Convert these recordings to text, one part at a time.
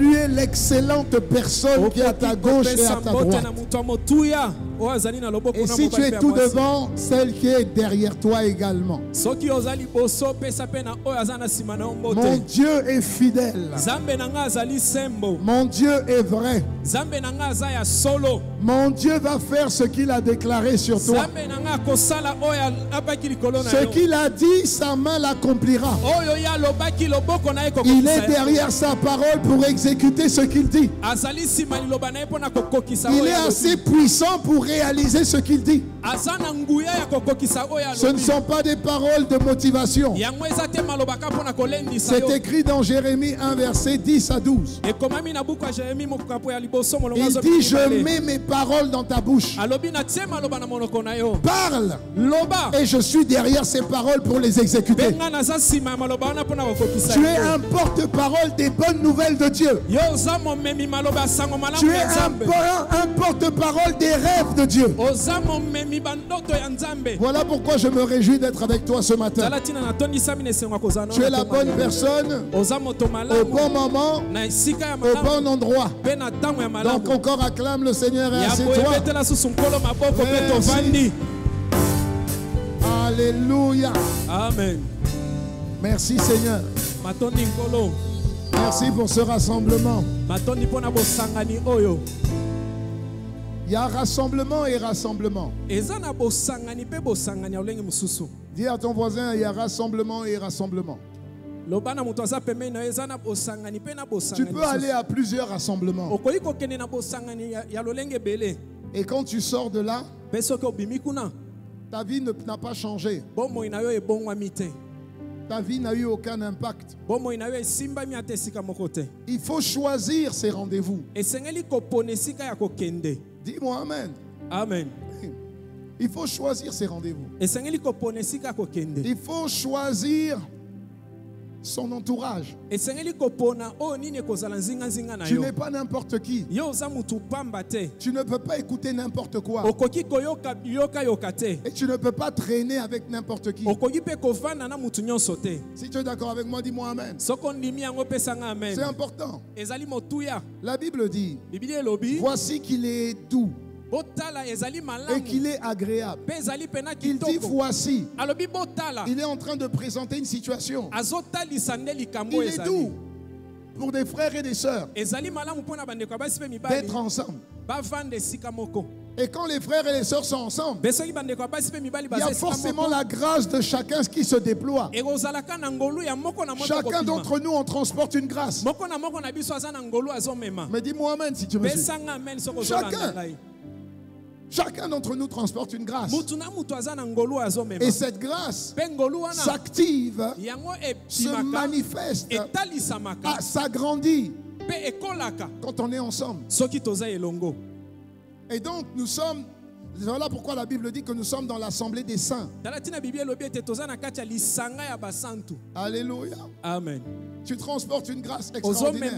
saluer l'excellente personne qui est à ta gauche et à ta droite. Et si tu es tout devant, celle qui est derrière toi également. Mon Dieu est fidèle. Mon Dieu est vrai. Mon Dieu va faire ce qu'il a déclaré sur toi. Ce qu'il a dit, sa main l'accomplira. Il est derrière sa parole pour exécuter ce qu'il dit. Il est assez puissant pour réaliser ce qu'il dit. Ce ne sont pas des paroles de motivation. C'est écrit dans Jérémie 1 verset 10 à 12. Il dit: je mets mes paroles dans ta bouche. Parle. Et je suis derrière ces paroles pour les exécuter. Tu es un porte-parole des bonnes nouvelles de Dieu. Tu es un porte-parole des rêves de Dieu. Voilà pourquoi je me réjouis d'être avec toi ce matin. Tu es la bonne personne au bon moment, au bon endroit. Donc encore acclame le Seigneur et assieds-toi. Alléluia. Amen. Merci Seigneur. Merci pour ce rassemblement. Il y a rassemblement et rassemblement. Dis à ton voisin: il y a rassemblement et rassemblement. Tu peux aller à plusieurs rassemblements. Et quand tu sors de là, ta vie n'a pas changé. Ta vie n'a eu aucun impact. Il faut choisir ses rendez-vous. Dis-moi amen. Amen. Il faut choisir ses rendez-vous. Il faut choisir son entourage. Tu n'es pas n'importe qui. Tu ne peux pas écouter n'importe quoi. Et tu ne peux pas traîner avec n'importe qui. Si tu es d'accord avec moi, dis-moi amen. C'est important. La Bible dit: voici qu'il est doux et qu'il est agréable. Il dit voici. Il est en train de présenter une situation. Il est doux pour des frères et des sœurs d'être ensemble. Et quand les frères et les sœurs sont ensemble, il y a forcément la grâce de chacun qui se déploie. Chacun d'entre nous, on transporte une grâce. Mais dis-moi amen si tu me suis. Chacun d'entre nous transporte une grâce. Et cette grâce s'active, se manifeste, s'agrandit quand on est ensemble. Et donc nous sommes, voilà pourquoi la Bible dit que nous sommes dans l'assemblée des saints. Alléluia. Amen. Tu transportes une grâce extraordinaire.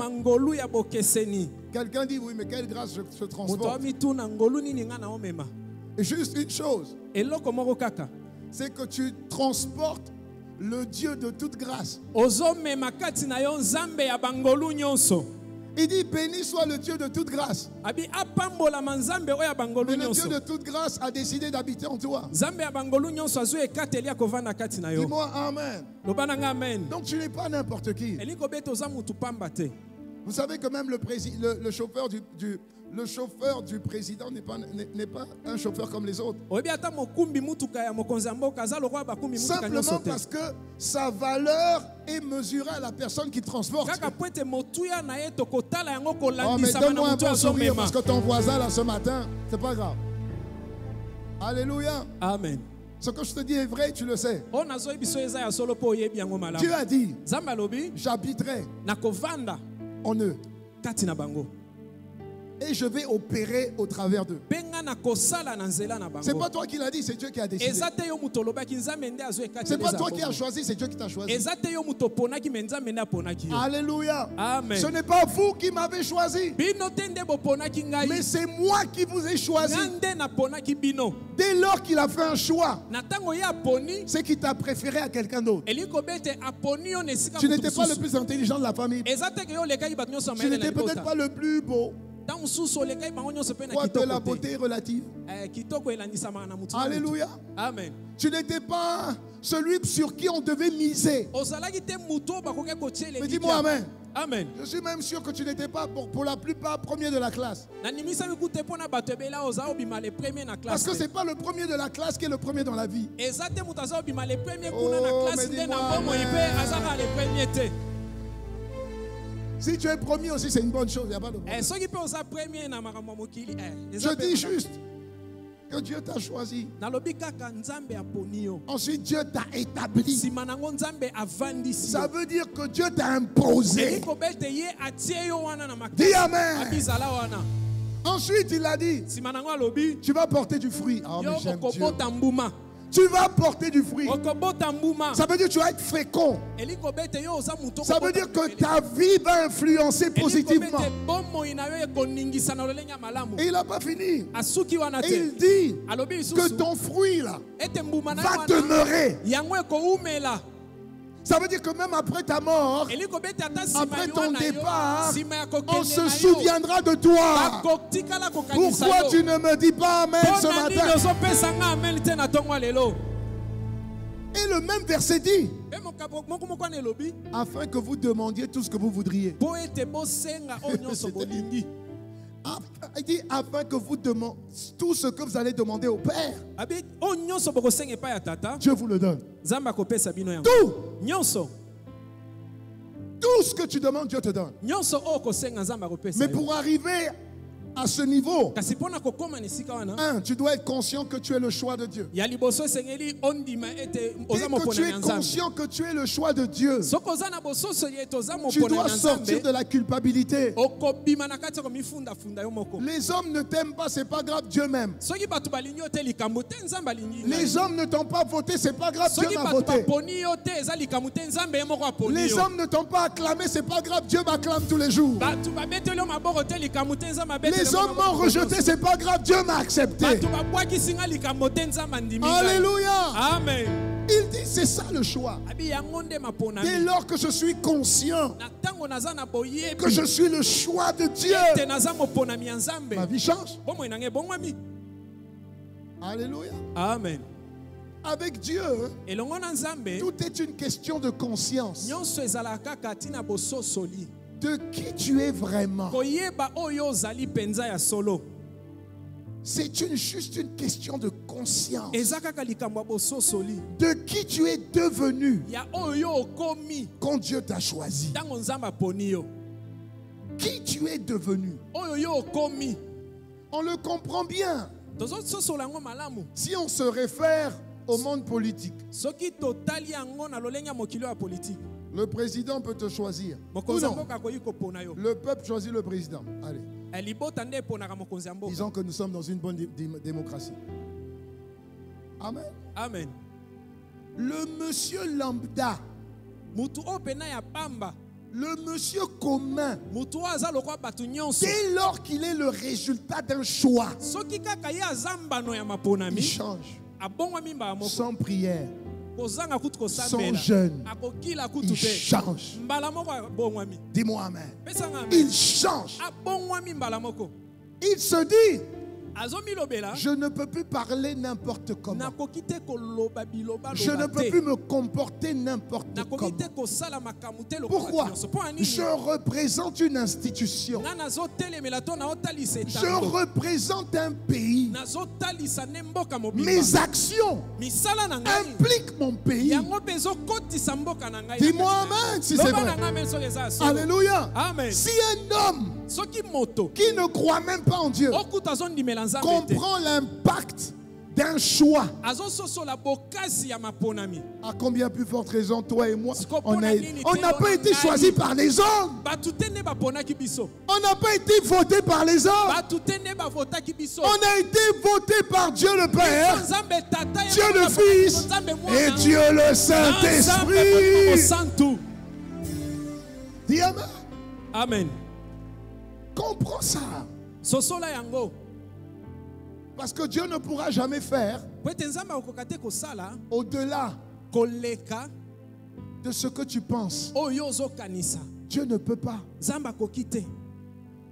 Quelqu'un dit: oui, mais quelle grâce je transporte? Et juste une chose, c'est que tu transportes le Dieu de toute grâce. Il dit: béni soit le Dieu de toute grâce. Mais le Dieu de toute grâce a décidé d'habiter en toi. Dis-moi amen. Donc tu n'es pas n'importe qui. Vous savez que même le chauffeur du président n'est pas un chauffeur comme les autres. Simplement parce que sa valeur est mesurée à la personne qui transporte. Oh, mais donne-moi un bon sourire parce que ton voisin là ce matin, c'est pas grave. Alléluia. Amen. Ce que je te dis est vrai, tu le sais. Dieu a dit: j'habiterai en eux. et je vais opérer au travers d'eux. C'est pas toi qui l'as dit, c'est Dieu qui a décidé. C'est pas toi qui as choisi, c'est Dieu qui t'a choisi. Alléluia. Amen. Ce n'est pas vous qui m'avez choisi, mais c'est moi qui vous ai choisi. Dès lors qu'il a fait un choix, c'est qu'il t'a préféré à quelqu'un d'autre. Tu n'étais pas le plus intelligent de la famille. Tu n'étais peut-être pas le plus beau. Quoique la beauté est relative. Alléluia. Amen. Tu n'étais pas celui sur qui on devait miser. Mais dis-moi amen. Amen. Je suis même sûr que tu n'étais pas pour la plupart premier de la classe. Parce que ce n'est pas le premier de la classe qui est le premier dans la vie. Oh, mais dis-moi amen. Si tu es premier aussi, c'est une bonne chose. Il n'y a pas de problème. Je dis juste que Dieu t'a choisi. Ensuite, Dieu t'a établi. Ça veut dire que Dieu t'a imposé. Dis amen. Ensuite, il a dit, tu vas porter du fruit. Oh, mais j'aime Dieu. Tu vas porter du fruit. Ça veut dire que tu vas être fécond. Ça veut dire que ta vie va influencer positivement. Et il n'a pas fini. Et il dit que ton fruit là va demeurer. Ça veut dire que même après ta mort, après ton départ, on se souviendra de toi. Pourquoi tu ne me dis pas amen ce matin? Et le même verset dit, afin que vous demandiez tout ce que vous voudriez. Il dit afin que vous demandiez tout ce que vous allez demander au Père. Dieu vous le donne. Tout. Tout ce que tu demandes, Dieu te donne. Mais pour arriver à ce niveau, tu dois être conscient que tu es le choix de Dieu. Dès que tu es conscient que tu es le choix de Dieu, tu dois sortir de la culpabilité. Les hommes ne t'aiment pas, c'est pas grave, Dieu m'aime. Les hommes ne t'ont pas voté, c'est pas grave, Dieu m'a voté. Les hommes ne t'ont pas acclamé, c'est pas grave, Dieu m'acclame tous les jours. Les hommes m'ont rejeté, c'est pas grave, Dieu m'a accepté. Alléluia. Amen. Il dit c'est ça le choix. Dès lors que je suis conscient que je suis le choix de Dieu, ma vie change. Alléluia. Amen. Avec Dieu, tout est une question de conscience. De qui tu es vraiment. C'est juste une question de conscience. De qui tu es devenu quand Dieu t'a choisi. Qui tu es devenu. On le comprend bien. Si on se réfère au monde politique, le président peut te choisir. Ou non. Le peuple choisit le président. Allez. Disons que nous sommes dans une bonne démocratie. Amen. Amen. Le monsieur lambda, le monsieur commun, dès lors qu'il est le résultat d'un choix, il change. Sans prière, sans jeûne, il change. Dis-moi amen. Il change. Il se dit, je ne peux plus parler n'importe comment. Je ne peux plus me comporter n'importe comment. Pourquoi? Je représente une institution. Je représente un pays. Mes actions impliquent mon pays. Dis-moi amen si c'est vrai. Alléluia. Si un homme qui ne croit même pas en Dieu comprend l'impact d'un choix. À combien plus forte raison, toi et moi, on n'a pas été choisis par les hommes. On n'a pas été votés par les hommes. On a été votés par Dieu le Père, Dieu le Fils et Dieu le Saint-Esprit. Dis Amen. Amen. Comprends ça. Parce que Dieu ne pourra jamais faire au-delà de ce que tu penses. Dieu ne peut pas.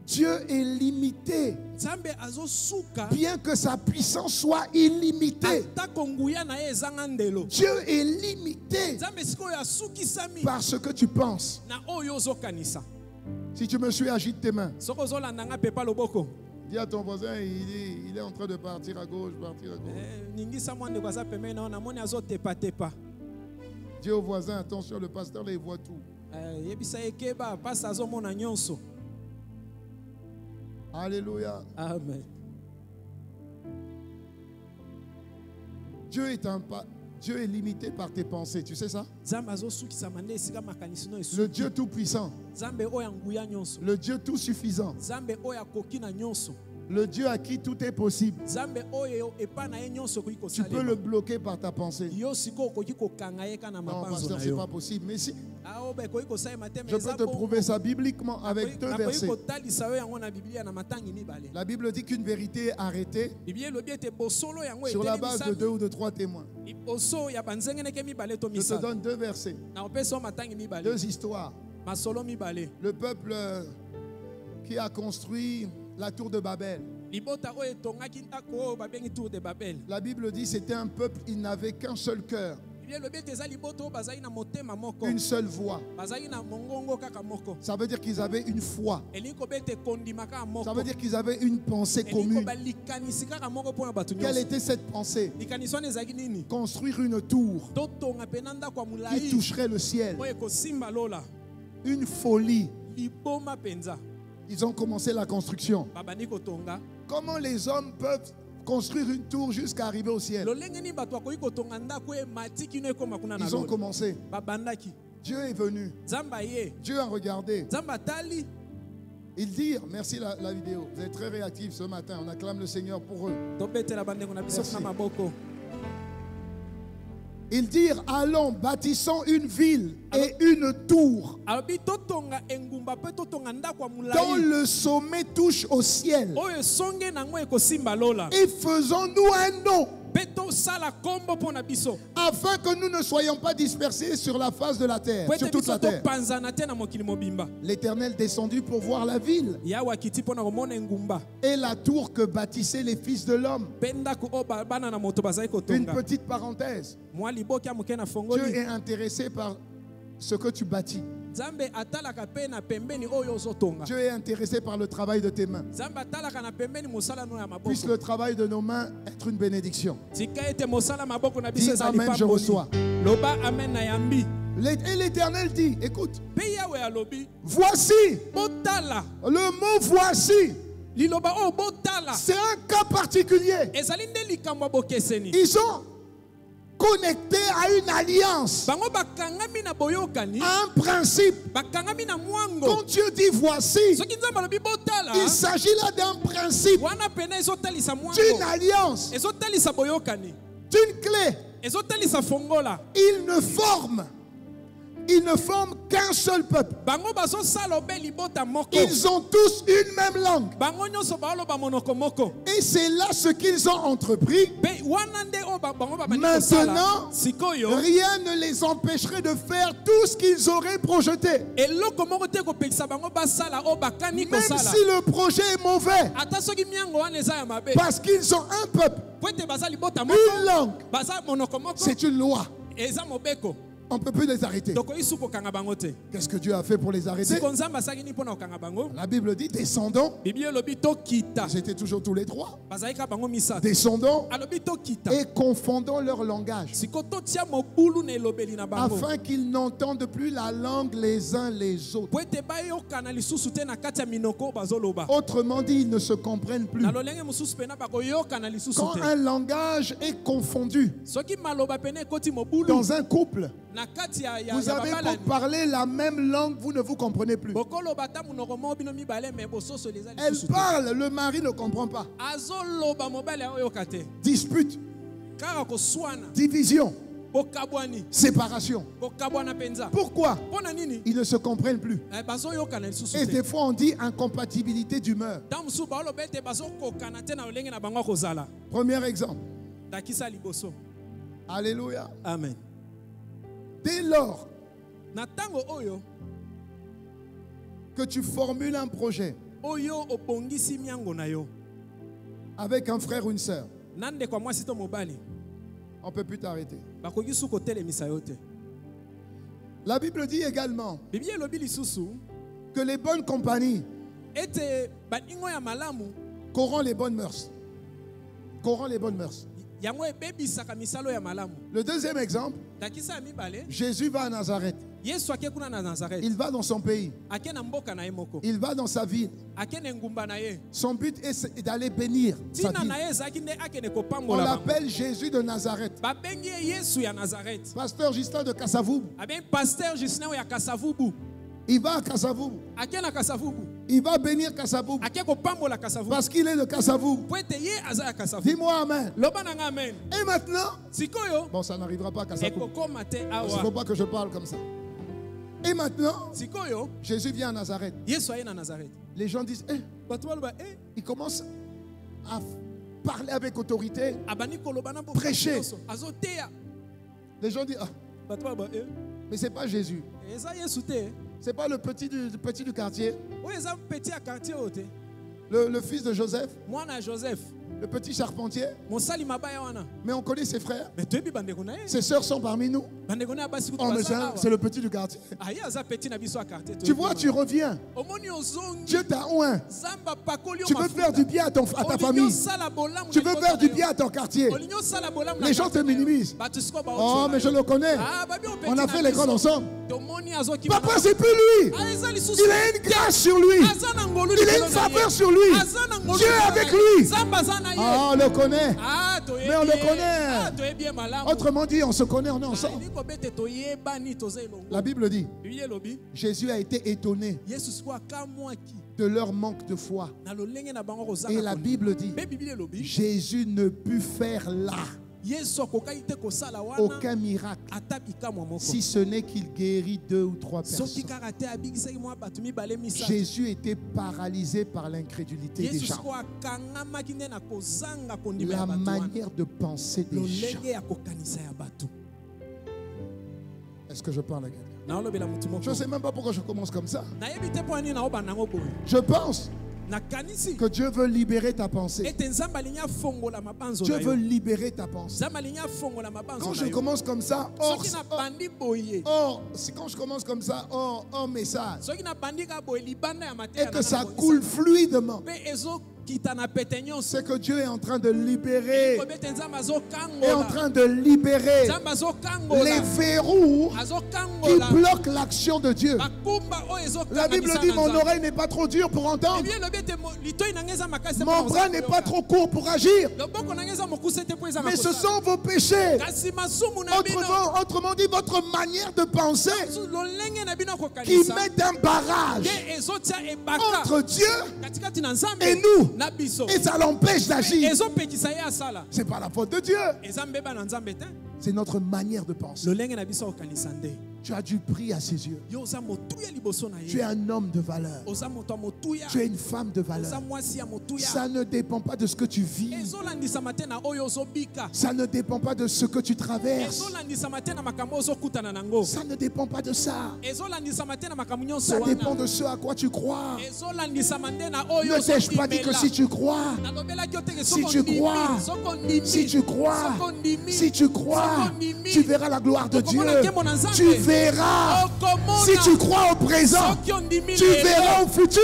Dieu est limité. Bien que sa puissance soit illimitée. Dieu est limité par ce que tu penses. Si tu me suis, agite tes mains. Dis à ton voisin, il est en train de partir à gauche, partir à gauche. Dis au voisin, attention, le pasteur là, il voit tout. Alléluia. Amen. Dieu est limité par tes pensées, tu sais ça? Le Dieu tout-puissant, le Dieu tout-suffisant, le Dieu à qui tout est possible, tu peux le bloquer par ta pensée. Non, pasteur, c'est pas possible. Mais si, je peux te prouver ça bibliquement avec 2 versets. La Bible dit qu'une vérité est arrêtée sur la base de 2 ou de 3 témoins. Je te donne 2 versets, 2 histoires. Le peuple qui a construit la tour de Babel. La Bible dit que c'était un peuple, il n'avait qu'un seul cœur, une seule voix. Ça veut dire qu'ils avaient une foi. Ça veut dire qu'ils avaient une pensée commune. Quelle était cette pensée? Construire une tour qui toucherait le ciel. Une folie. Ils ont commencé la construction. Comment les hommes peuvent construire une tour jusqu'à arriver au ciel? Ils ont commencé. Dieu est venu. Dieu a regardé. Ils dirent, merci la vidéo, vous êtes très réactifs ce matin, on acclame le Seigneur pour eux. Merci. Ils dirent, allons, bâtissons une ville et une tour dont le sommet touche au ciel. Et faisons-nous un nom, afin que nous ne soyons pas dispersés sur la face de la terre, sur toute la terre. L'Éternel descendit pour voir la ville et la tour que bâtissaient les fils de l'homme. Une petite parenthèse. Dieu est intéressé par ce que tu bâtis. Dieu est intéressé par le travail de tes mains. Puisse le travail de nos mains être une bénédiction. Dis Amen, je reçois. Et l'Éternel dit, écoute, voici, le mot voici, c'est un cas particulier. Ils ont connecté à une alliance, à un principe. Quand Dieu dit voici, il s'agit là d'un principe, d'une alliance, d'une clé. Ils ne forment qu'un seul peuple. Ils ont tous une même langue. Et c'est là ce qu'ils ont entrepris. Maintenant, rien ne les empêcherait de faire tout ce qu'ils auraient projeté. Même si le projet est mauvais. Parce qu'ils ont un peuple, une langue. C'est une loi. On ne peut plus les arrêter. Qu'est-ce que Dieu a fait pour les arrêter? La Bible dit descendons. Ils étaient toujours tous les trois. Descendons et confondons leur langage, afin qu'ils n'entendent plus la langue les uns les autres. Autrement dit, ils ne se comprennent plus. Quand un langage est confondu dans un couple, vous avez beau parler la même langue, vous ne vous comprenez plus. Elle parle, le mari ne comprend pas. Dispute, division, séparation. Pourquoi? Ils ne se comprennent plus. Et des fois on dit incompatibilité d'humeur. Premier exemple. Alléluia. Amen. Dès lors que tu formules un projet avec un frère ou une sœur, on ne peut plus t'arrêter. La Bible dit également que les bonnes compagnies corrompent les bonnes mœurs. Corrompent les bonnes mœurs. Le deuxième exemple, Jésus va à Nazareth. Il va dans son pays. Il va dans sa ville. Son but est d'aller bénir sa ville. On l'appelle Jésus de Nazareth. Pasteur Justin de Kasavubu. Il va à Kasavubu. Il va bénir Kasavubu parce qu'il est de Kasavubu. Dis-moi amen. Et maintenant, bon, ça n'arrivera pas à Kasavubu. Il ne faut pas que je parle comme ça. Et maintenant, Jésus vient à Nazareth. Les gens disent, il commence à parler avec autorité, prêcher. Les gens disent, mais ce n'est pas Jésus. C'est pas le petit du quartier. Le fils de Joseph. Le petit charpentier. Mais on connaît ses frères. Ses sœurs sont parmi nous. Oh, mais c'est le petit du quartier. Tu vois, tu reviens. Dieu t'a oint. Tu veux faire du bien à ta famille. Tu veux faire du bien à ton quartier. Les gens te minimisent. Oh, mais je le connais. On a fait l'école ensemble. Papa, c'est plus lui. Il a une grâce sur lui. Il a une faveur sur lui. Dieu est avec lui. Ah, on le connaît. Mais on le connaît. Autrement dit, on se connaît, on est ensemble. La Bible dit, Jésus a été étonné de leur manque de foi. Et la Bible dit, Jésus ne put faire là aucun miracle, si ce n'est qu'il guérit 2 ou 3 personnes. Jésus était paralysé par l'incrédulité des gens, la manière de penser des gens. Est-ce que je parle à quelqu'un? Je ne sais même pas pourquoi je commence comme ça. Je pense que Dieu veut libérer ta pensée. Dieu veut libérer ta pensée. Quand je commence comme ça, quand je commence comme ça, hors message, et que ça coule fluidement, c'est que Dieu est en train de libérer, est en train de libérer les verrous qui bloquent l'action de Dieu. La Bible dit, mon oreille n'est pas trop dure pour entendre, mon bras n'est pas trop court pour agir, mais ce sont vos péchés. Autrement dit, votre manière de penser qui met un barrage entre Dieu et nous. Et ça l'empêche d'agir. C'est pas la faute de Dieu. C'est notre manière de penser. Tu as du prix à ses yeux. Tu es un homme de valeur. Tu es une femme de valeur. Ça ne dépend pas de ce que tu vis. Ça ne dépend pas de ce que tu traverses. Ça ne dépend pas de ça. Ça dépend de ce à quoi tu crois. Ne t'ai-je pas dit que si tu crois, si tu crois, si tu crois, si tu crois, tu verras la gloire de Dieu. Tu verras. Si tu crois au présent, tu verras au futur.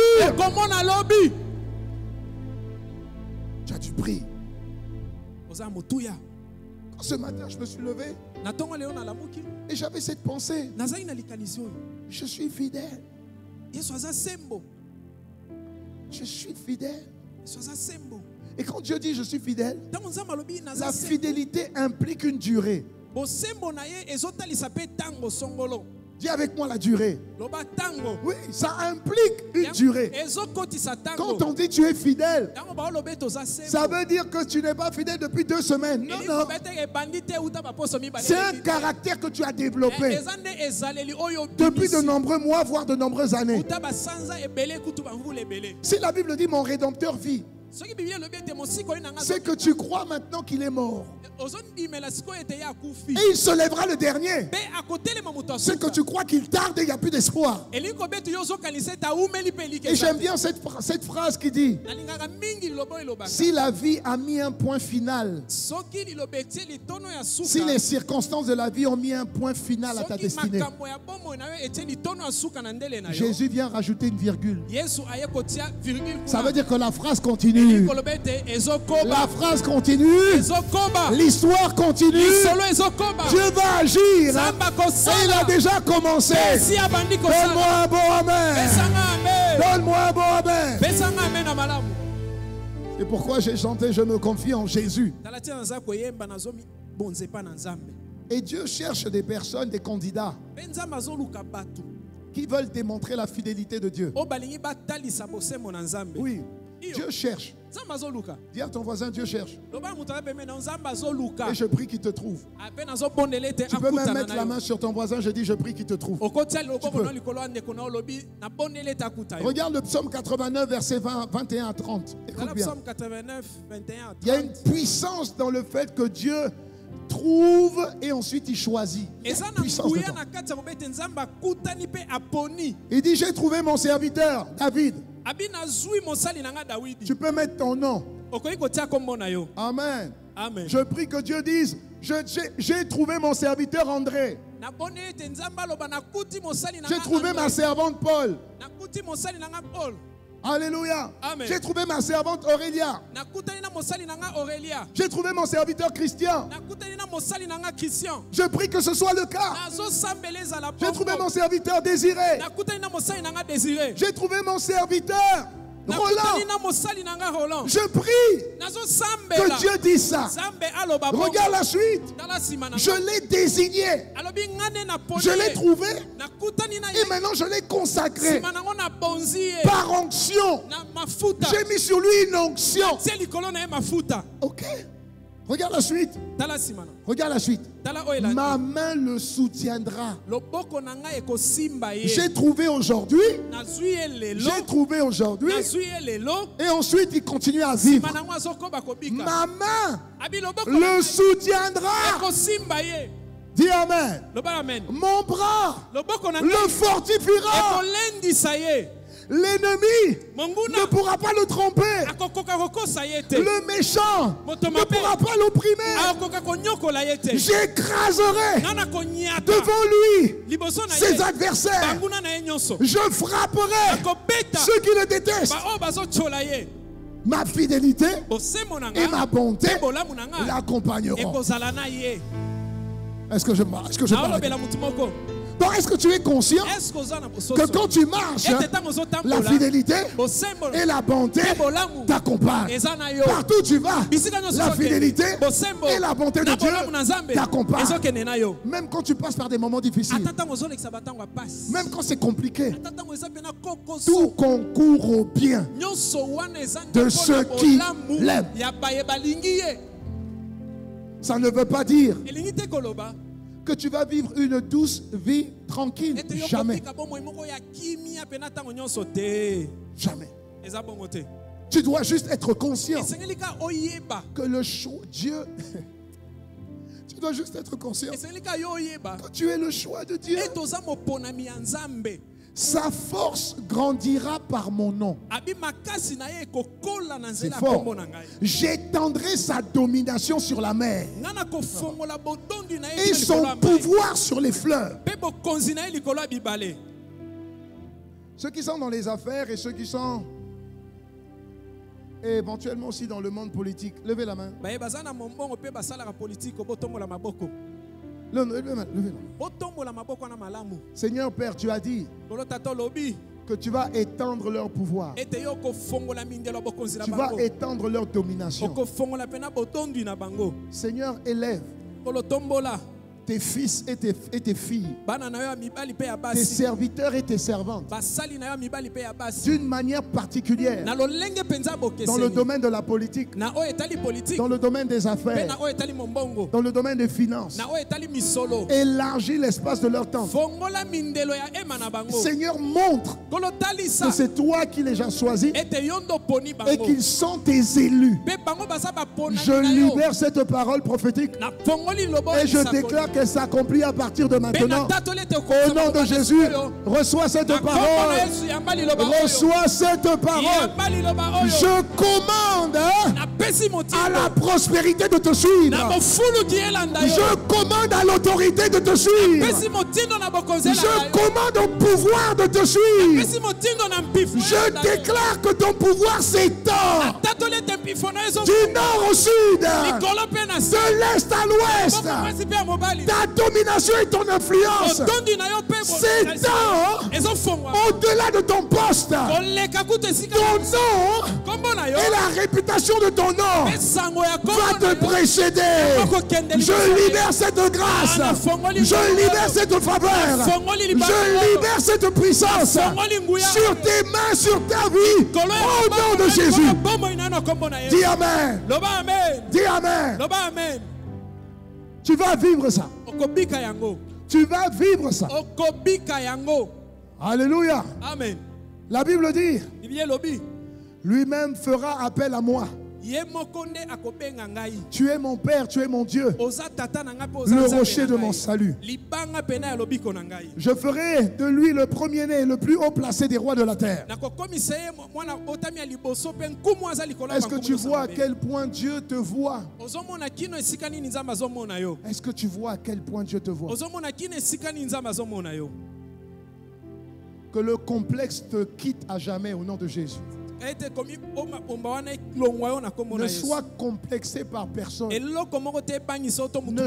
Tu as du prix. Quand ce matin je me suis levé et j'avais cette pensée. Je suis fidèle. Je suis fidèle. Et quand Dieu dit je suis fidèle, la fidélité implique une durée. Dis avec moi la durée. Oui, ça implique une durée. Quand on dit tu es fidèle, ça veut dire que tu n'es pas fidèle depuis 2 semaines. Non, non. C'est un caractère que tu as développé depuis de nombreux mois, voire de nombreuses années. Si la Bible dit mon Rédempteur vit, c'est que tu crois maintenant qu'il est mort. Et il se lèvera le dernier. C'est que tu crois qu'il tarde et il n'y a plus d'espoir. Et j'aime bien cette phrase qui dit: si la vie a mis un point final, si les circonstances de la vie ont mis un point final à ta destinée, Jésus vient rajouter une virgule. Ça veut dire que la phrase continue. La phrase continue. L'histoire continue. Dieu va agir. Et il a déjà commencé. Donne-moi un bon amen. Donne-moi un bon amen. C'est pourquoi j'ai chanté je me confie en Jésus. Et Dieu cherche des personnes, des candidats qui veulent démontrer la fidélité de Dieu. Oui. Dieu cherche. Dis à ton voisin, Dieu cherche. Et je prie qu'il te trouve. Tu peux même mettre la main sur ton voisin, je dis je prie qu'il te trouve. Regarde le psaume 89, versets 21 à 30. Écoute bien. Il y a une puissance dans le fait que Dieu trouve et ensuite il choisit. Il dit j'ai trouvé mon serviteur David. Tu peux mettre ton nom. Amen. Amen. Je prie que Dieu dise j'ai trouvé mon serviteur André. J'ai trouvé ma servante Paul. Alléluia. J'ai trouvé ma servante Aurélia. J'ai trouvé mon serviteur Christian. Je prie que ce soit le cas. J'ai trouvé mon serviteur Désiré. J'ai trouvé mon serviteur Roland. Je prie que Dieu dise ça. Regarde la suite. Je l'ai désigné. Je l'ai trouvé. Et maintenant je l'ai consacré. Par onction. J'ai mis sur lui une onction. Ok. Regarde la suite. Regarde la suite. Ma main le soutiendra. J'ai trouvé aujourd'hui. J'ai trouvé aujourd'hui. Et ensuite il continue à vivre. Ma main le soutiendra. Dis amen. Mon bras le fortifiera. L'ennemi ne pourra pas le tromper. Le méchant ne pourra pas l'opprimer. J'écraserai devant lui ses adversaires. Je frapperai ceux qui le détestent. Ma fidélité et ma bonté l'accompagneront. Est-ce que je parle? Donc est-ce que tu es conscient que quand tu marches, la fidélité et la bonté t'accompagnent? Partout où tu vas, la fidélité et la bonté de Dieu t'accompagnent. Même quand tu passes par des moments difficiles, même quand c'est compliqué, tout concourt au bien de ceux qui l'aiment. Ça ne veut pas dire que tu vas vivre une douce vie tranquille. Jamais. Jamais. Tu dois juste être conscient que le choix, Dieu, tu dois juste être conscient que tu es le choix de Dieu. Sa force grandira par mon nom. C'est fort. J'étendrai sa domination sur la mer et son pouvoir sur les fleuves. Ceux qui sont dans les affaires et ceux qui sont éventuellement aussi dans le monde politique, levez la main. Levez la main. Seigneur Père, tu as dit que tu vas étendre leur pouvoir. Tu vas étendre leur domination. Seigneur, élève tes fils et tes filles, tes serviteurs et tes servantes, d'une manière particulière, dans le domaine de la politique, dans le domaine des affaires, dans le domaine des finances. Élargis l'espace de leur temps. Seigneur, montre que c'est toi qui les as choisis et qu'ils sont tes élus. Je libère cette parole prophétique et je déclare qu'elle s'accomplit à partir de maintenant. Au nom de Jésus, reçois cette parole. Reçois cette parole. Je commande à la prospérité de te suivre. Je commande à l'autorité de te suivre. Je commande au pouvoir de te suivre. Je déclare que ton pouvoir s'étend du nord au sud, de l'est à l'ouest. Ta domination et ton influence s'étend au-delà de ton poste. Ton nom et la réputation de ton nom va te précéder. Je libère cette grâce. Je libère cette faveur. Je libère cette puissance sur tes mains, sur ta vie. Au nom de Jésus. Dis Amen. Dis Amen. Tu vas vivre ça. Tu vas vivre ça. Alléluia. Amen. La Bible dit, lui-même fera appel à moi. Tu es mon Père, tu es mon Dieu, le rocher de mon salut. Je ferai de lui le premier-né, le plus haut placé des rois de la terre. Est-ce que tu vois à quel point Dieu te voit? Est-ce que tu vois à quel point Dieu te voit? Que le complexe te quitte à jamais au nom de Jésus. Ne sois complexé par personne. Ne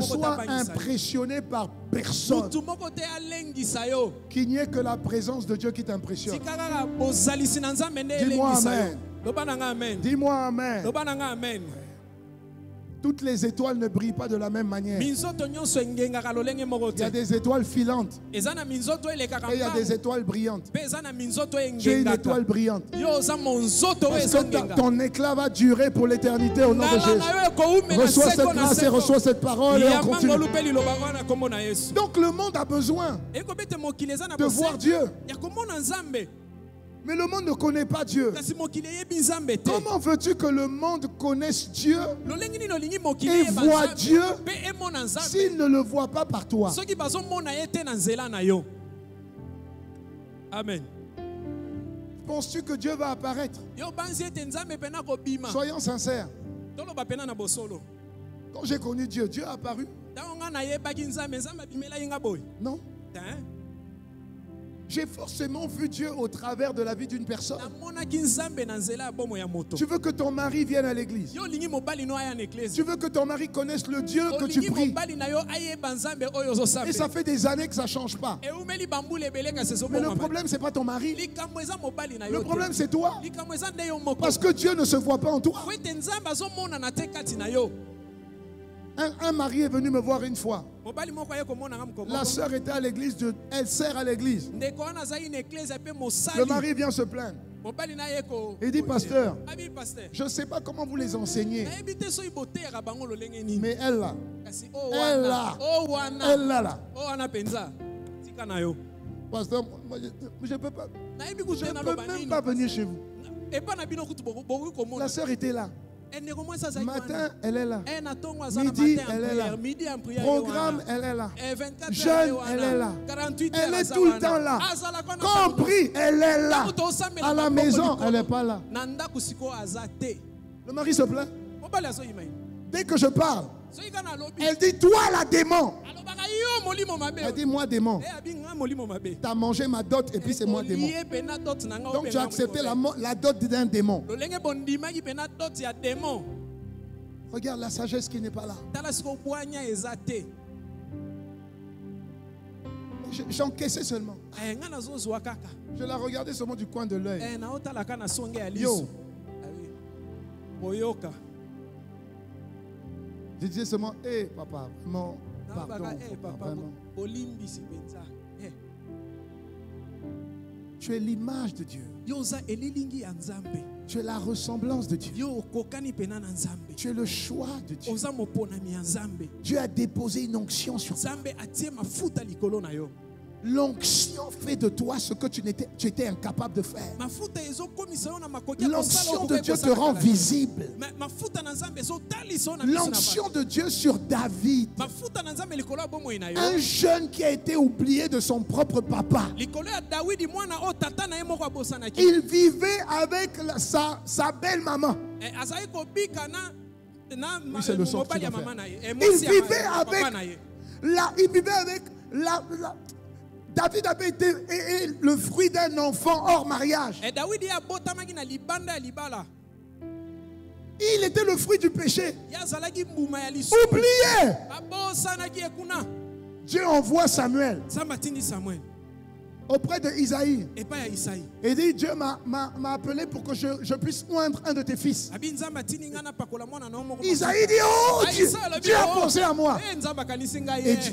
sois impressionné par personne. Qu'il n'y ait que la présence de Dieu qui t'impressionne. Dis-moi Amen. Dis-moi Amen. Toutes les étoiles ne brillent pas de la même manière. Il y a des étoiles filantes et il y a des étoiles brillantes. Tu es une étoile brillante. Est-ce que ton éclat va durer pour l'éternité au nom de Jésus? Reçois cette grâce et reçois cette parole et on continue. Donc le monde a besoin de voir Dieu. Mais le monde ne connaît pas Dieu. Comment veux-tu que le monde connaisse Dieu et voit Dieu s'il ne le voit pas par toi? Amen. Penses-tu que Dieu va apparaître? Soyons sincères. Quand j'ai connu Dieu, Dieu a apparu? Non. J'ai forcément vu Dieu au travers de la vie d'une personne. Tu veux que ton mari vienne à l'église. Tu veux que ton mari connaisse le Dieu que tu pries. Et ça fait des années que ça ne change pas. Mais le problème, ce n'est pas ton mari. Le problème, c'est toi. Parce que Dieu ne se voit pas en toi. Un mari est venu me voir une fois. La sœur était à l'église, elle sert à l'église. Le mari vient se plaindre. Il dit, pasteur, je ne sais pas comment vous les enseignez. Mais elle là. Pasteur, je ne peux pas. Je ne peux même pas venir chez vous. La sœur était là. Matin, elle est là. Midi, elle est là. Programme, elle est là. Jeune, elle est là. Elle est tout le temps là. Quand on prie, elle est là. À la maison, elle n'est pas là. Le mari se plaint. Dès que je parle, elle dit, toi la démon. Elle dit, moi démon. Tu as mangé ma dot et puis c'est moi démon. Donc tu as accepté la dot d'un démon. Regarde la sagesse qui n'est pas là. J'encaissais seulement. Je la regardais seulement du coin de l'œil. Yo. Je disais seulement, hé papa, non, pardon, vraiment. Tu es l'image de Dieu. Tu es la ressemblance de Dieu. Tu es le choix de Dieu. Dieu a déposé une onction sur toi. L'onction fait de toi ce que tu étais incapable de faire. L'onction de Dieu te rend visible. L'onction de Dieu sur David. Un jeune qui a été oublié de son propre papa. Il vivait avec sa belle maman. Oui, c'est le son que tu dois faire. Il vivait avec David avait été le fruit d'un enfant hors mariage. Il était le fruit du péché. Oublié. Dieu envoie Samuel auprès de Isaïe. Et dit, Dieu m'a appelé pour que je puisse oindre un de tes fils. Isaïe dit, oh Dieu a pensé à moi.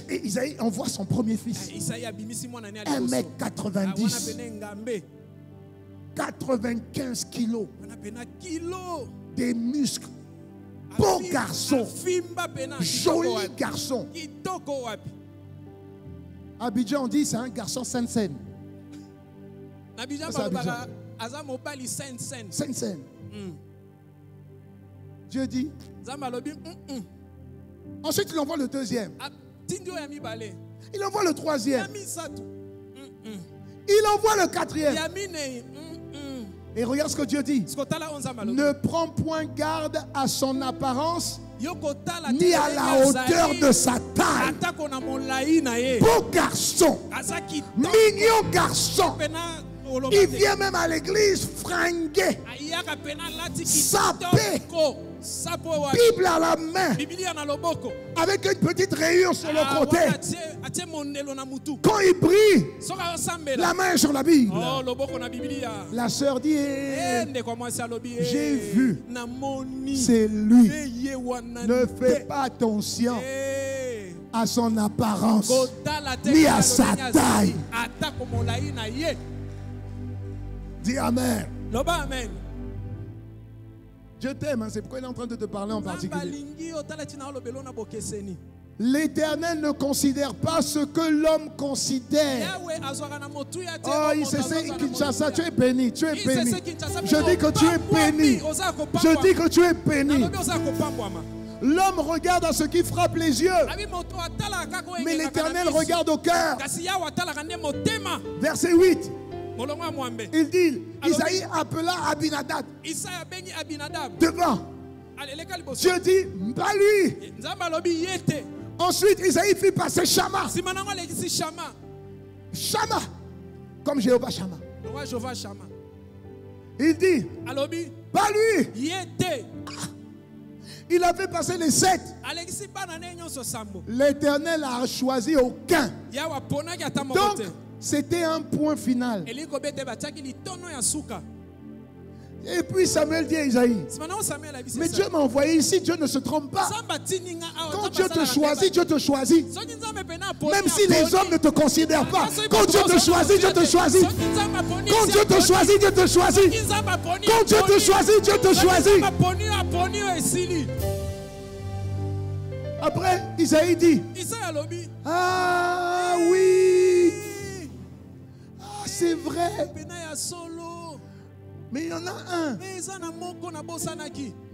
Et Isaïe envoie son premier fils. 1m90. 95 kilos. Des muscles. Beau garçon. Joli garçon. Abidjan, on dit c'est un garçon saine. Saine. Dieu dit. Ensuite, il envoie le deuxième. Il envoie le troisième. Il envoie le quatrième. Et regarde ce que Dieu dit. Ne prends point garde à son apparence, ni à la hauteur de sa taille. Beau garçon, mignon garçon. Il vient même à l'église fringué, sapé, Bible à la main, avec une petite rayure sur le côté. Quand il prie, la main est sur la Bible. La sœur dit, j'ai vu, c'est lui. Ne fais pas attention à son apparence, ni à sa taille. Dis Amen. Amen. Je t'aime, hein, c'est pourquoi il est en train de te parler en particulier. L'Éternel ne considère pas ce que l'homme considère. Oh, il sait, Kinshasa, tu es béni, tu es béni. Je dis que tu es béni. Je dis que tu es béni. L'homme regarde à ce qui frappe les yeux, mais l'Éternel regarde au cœur. Verset 8. Il dit, Isaïe appela Abinadab devant. Dieu dit, pas lui. Ensuite, Isaïe fit passer Shama. Shama, comme Jéhovah Shama. Il dit, pas lui. Il a fait passer les 7. L'Éternel a choisi aucun. Donc, c'était un point final. Et puis Samuel dit à Isaïe, mais Dieu m'a envoyé ici, Dieu ne se trompe pas. Quand Dieu te choisit, Dieu te choisit. Même si les hommes ne te considèrent pas, quand Dieu te choisit, Dieu te choisit. Quand Dieu te choisit, Dieu te choisit. Quand Dieu te choisit, Dieu te choisit. Après, Isaïe dit, ah oui, ah, c'est vrai. Mais il y en a un.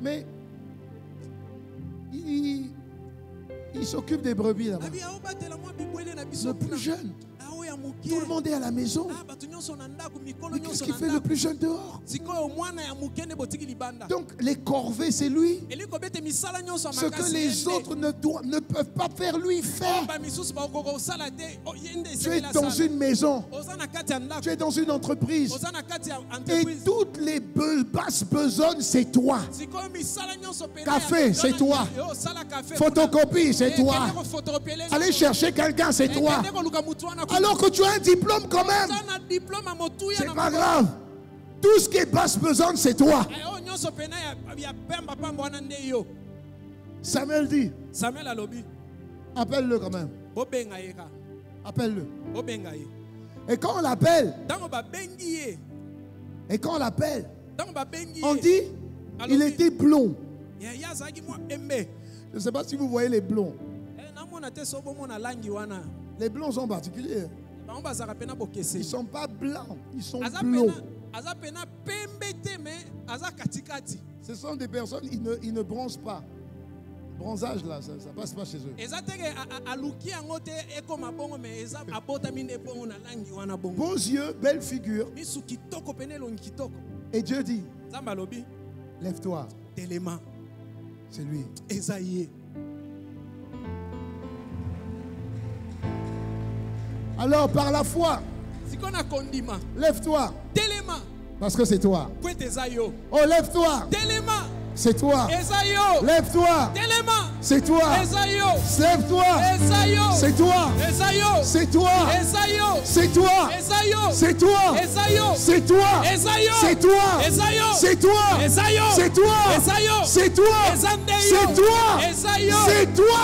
Mais il s'occupe des brebis là-bas. Le plus jeune. Tout le monde est à la maison. Mais qu'est-ce qu'il fait le plus jeune dehors? Donc les corvées, c'est lui. Ce que les autres ne peuvent pas faire, lui faire. Tu es dans une maison. Tu es dans une entreprise. Et toutes les basses besognes, c'est toi. Café, c'est toi. Photocopie, c'est toi. Aller chercher quelqu'un, c'est toi. Alors que tu as un diplôme quand même. C'est pas grave. Tout ce qui est basse besogne, c'est toi. Samuel dit, appelle-le quand même. Appelle-le. Et quand on l'appelle, on dit, il était blond. Je ne sais pas si vous voyez les blonds. Les blonds sont particuliers. Ils ne sont pas blancs, ils sont blonds. Ce sont des personnes, ils ne bronzent pas. Bronzage là, ça ne passe pas chez eux. Beaux yeux, belle figure. Et Dieu dit, lève-toi. C'est lui. Alors par la foi, lève-toi. Parce que c'est toi. Oh, lève-toi. C'est toi. Lève-toi. C'est toi. Lève-toi. C'est toi. C'est toi. C'est toi. C'est toi. C'est toi. C'est toi. C'est toi. C'est toi. C'est toi. C'est toi. C'est toi.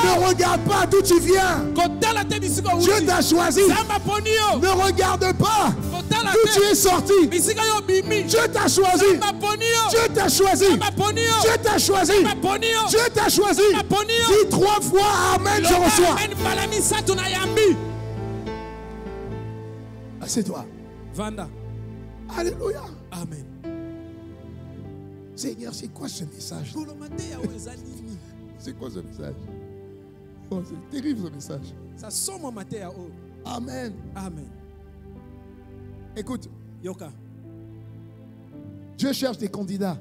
Ne regarde pas d'où tu viens. Dieu t'a choisi. Ne regarde pas d'où tu es sorti. Dieu t'a choisi. Dieu t'a choisi. Dieu t'a choisi. Dieu t'a choisi. Dis 3 fois Amen, je reçois. Ah, c'est toi. Vanda. Alléluia. Amen. Seigneur, c'est quoi ce message? C'est quoi ce message? Oh, c'est terrible ce message. Amen. Amen. Écoute. Yoka. Dieu cherche des candidats.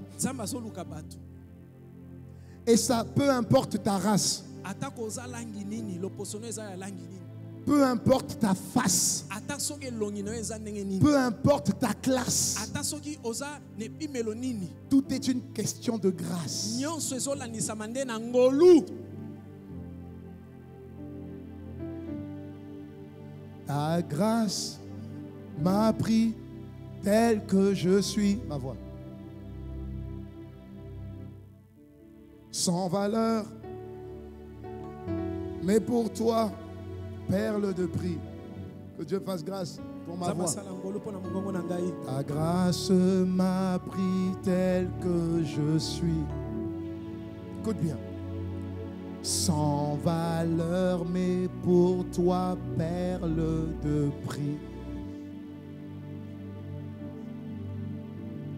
Et ça, peu importe ta race. Peu importe ta face. Peu importe ta classe. Tout est une question de grâce. Ta grâce m'a pris tel que je suis. Ma voix. Sans valeur, mais pour toi, perle de prix. Que Dieu fasse grâce pour ma voix. Ta grâce m'a pris tel que je suis. Écoute bien. Sans valeur, mais pour toi, perle de prix.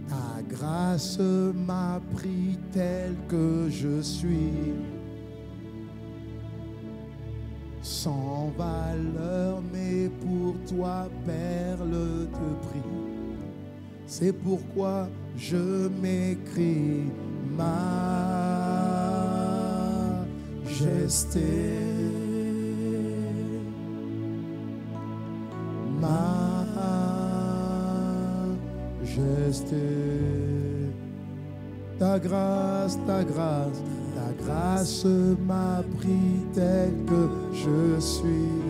Ta grâce m'a pris tel que je suis. Sans valeur, mais pour toi, perle de prix. C'est pourquoi je m'écris majesté. Ta grâce, ta grâce, ta grâce m'a pris tel que je suis.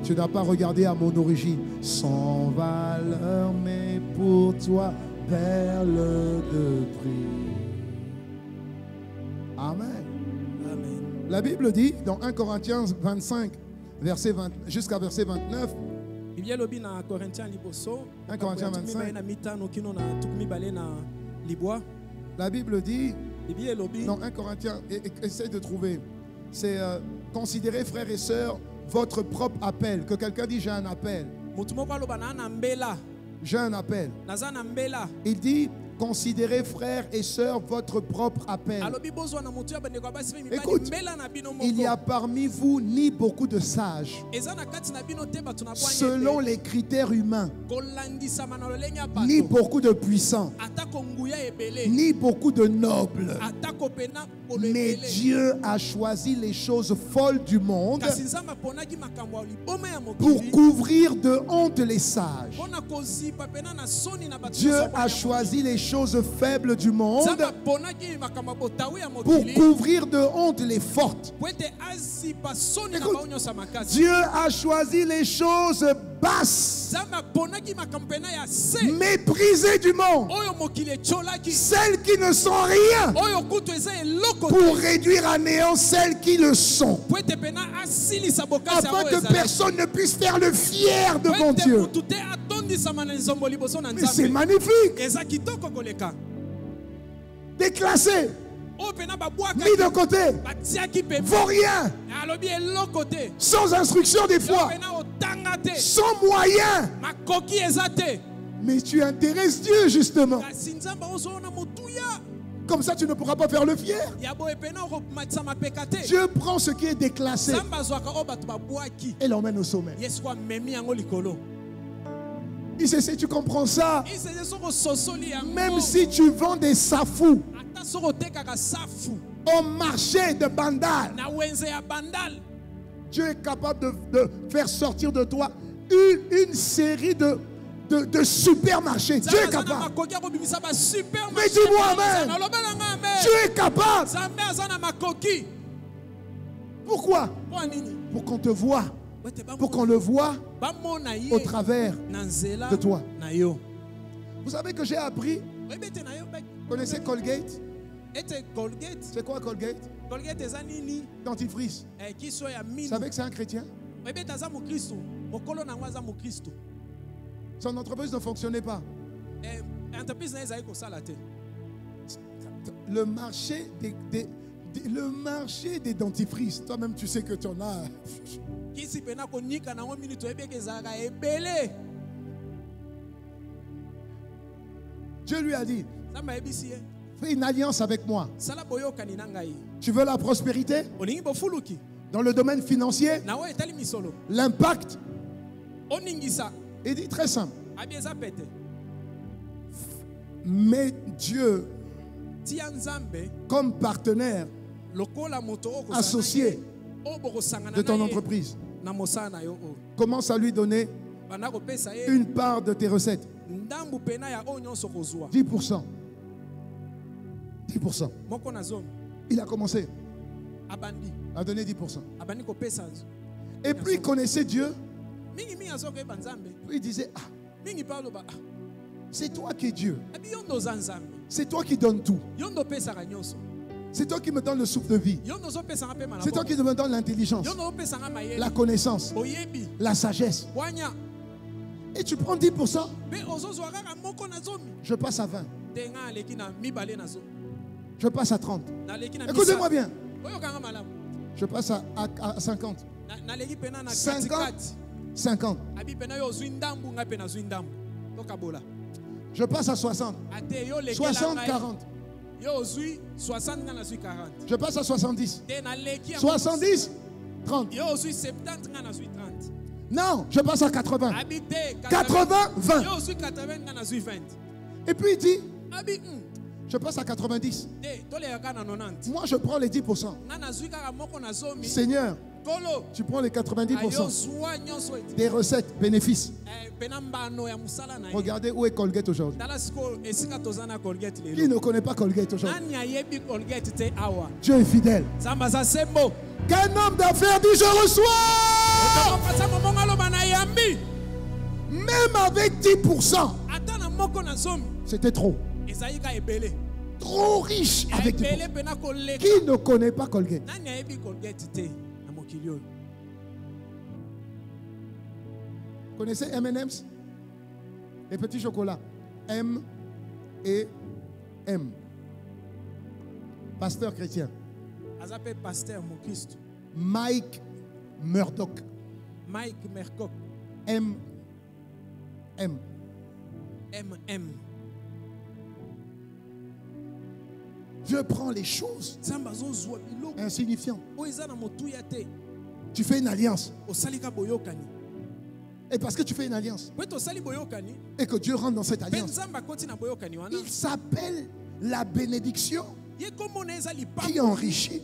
Tu n'as pas regardé à mon origine. Sans valeur, mais pour toi, perle de prix. Amen. Amen. La Bible dit dans 1 Corinthiens 25, jusqu'à verset 29. 1 Corinthiens 25. La Bible dit dans 1 Corinthiens, essaye de trouver, c'est considérez frères et sœurs votre propre appel. Que quelqu'un dise j'ai un appel. J'ai un appel. Il dit considérez frères et sœurs votre propre appel. Écoute, il n'y a parmi vous ni beaucoup de sages selon les critères humains, ni beaucoup de puissants, ni beaucoup de nobles. Mais Dieu a choisi les choses folles du monde pour couvrir de honte les sages. Dieu a choisi les choses faibles du monde pour couvrir de honte les fortes. Écoute, Dieu a choisi les choses basses, méprisées du monde, celles qui ne sont rien, pour réduire à néant celles qui le sont, afin que personne ne puisse faire le fier devant Dieu. Mais c'est magnifique. Déclassé, mis de côté, vaut rien, sans instruction des fois, sans moyens. Mais tu intéresses Dieu justement. Comme ça tu ne pourras pas faire le fier. Dieu prend ce qui est déclassé et l'emmène au sommet. Il sait, si tu comprends ça, même si tu vends des safous au marché de Bandal, Dieu est capable de faire sortir de toi une série de supermarchés. Dieu est capable. Mais dis-moi amen. Dieu est capable. Pourquoi? Pour qu'on te voie. Pour qu'on le voie au travers de toi. Vous savez que j'ai appris. Vous connaissez Colgate? C'est quoi Colgate? Dentifrice. Vous savez que c'est un chrétien? Son entreprise ne fonctionnait pas. Le marché des dentifrices, toi-même tu sais que tu en as. Dieu lui a dit, fais une alliance avec moi. Tu veux la prospérité? Dans le domaine financier, l'impact. Il dit très simple. Mais Dieu, comme partenaire associé de ton entreprise, commence à lui donner une part de tes recettes. 10%. 10%. Il a commencé à donner 10%. Et plus il connaissait Dieu, il disait, c'est toi qui es Dieu. C'est toi qui donnes tout. C'est toi qui me donnes le souffle de vie. C'est toi qui me donnes l'intelligence, la connaissance, la sagesse. Et tu prends 10%. Je passe à 20. Je passe à 30. Écoutez-moi bien. Je passe à 50. 50. Je passe à 60. 60, 40. Je passe à 70. 70, 30. Non, je passe à 80. 80, 20. Et puis il dit, je passe à 90. Moi, je prends les 10%. Seigneur, tu prends les 90% des recettes, bénéfices. Regardez où est Colgate aujourd'hui. Qui ne connaît pas Colgate aujourd'hui? Dieu est fidèle. Qu'un homme d'affaires dit je reçois. Même avec 10%, c'était trop. trop riches avec des produits. Qui ne connaît pas Colgate? Connaissez M&M's? Les petits chocolats. M et M. Pasteur chrétien. Mike Murdoch. M. Dieu prend les choses insignifiantes. Tu fais une alliance. Et parce que tu fais une alliance et que Dieu rentre dans cette alliance, il s'appelle la bénédiction qui enrichit.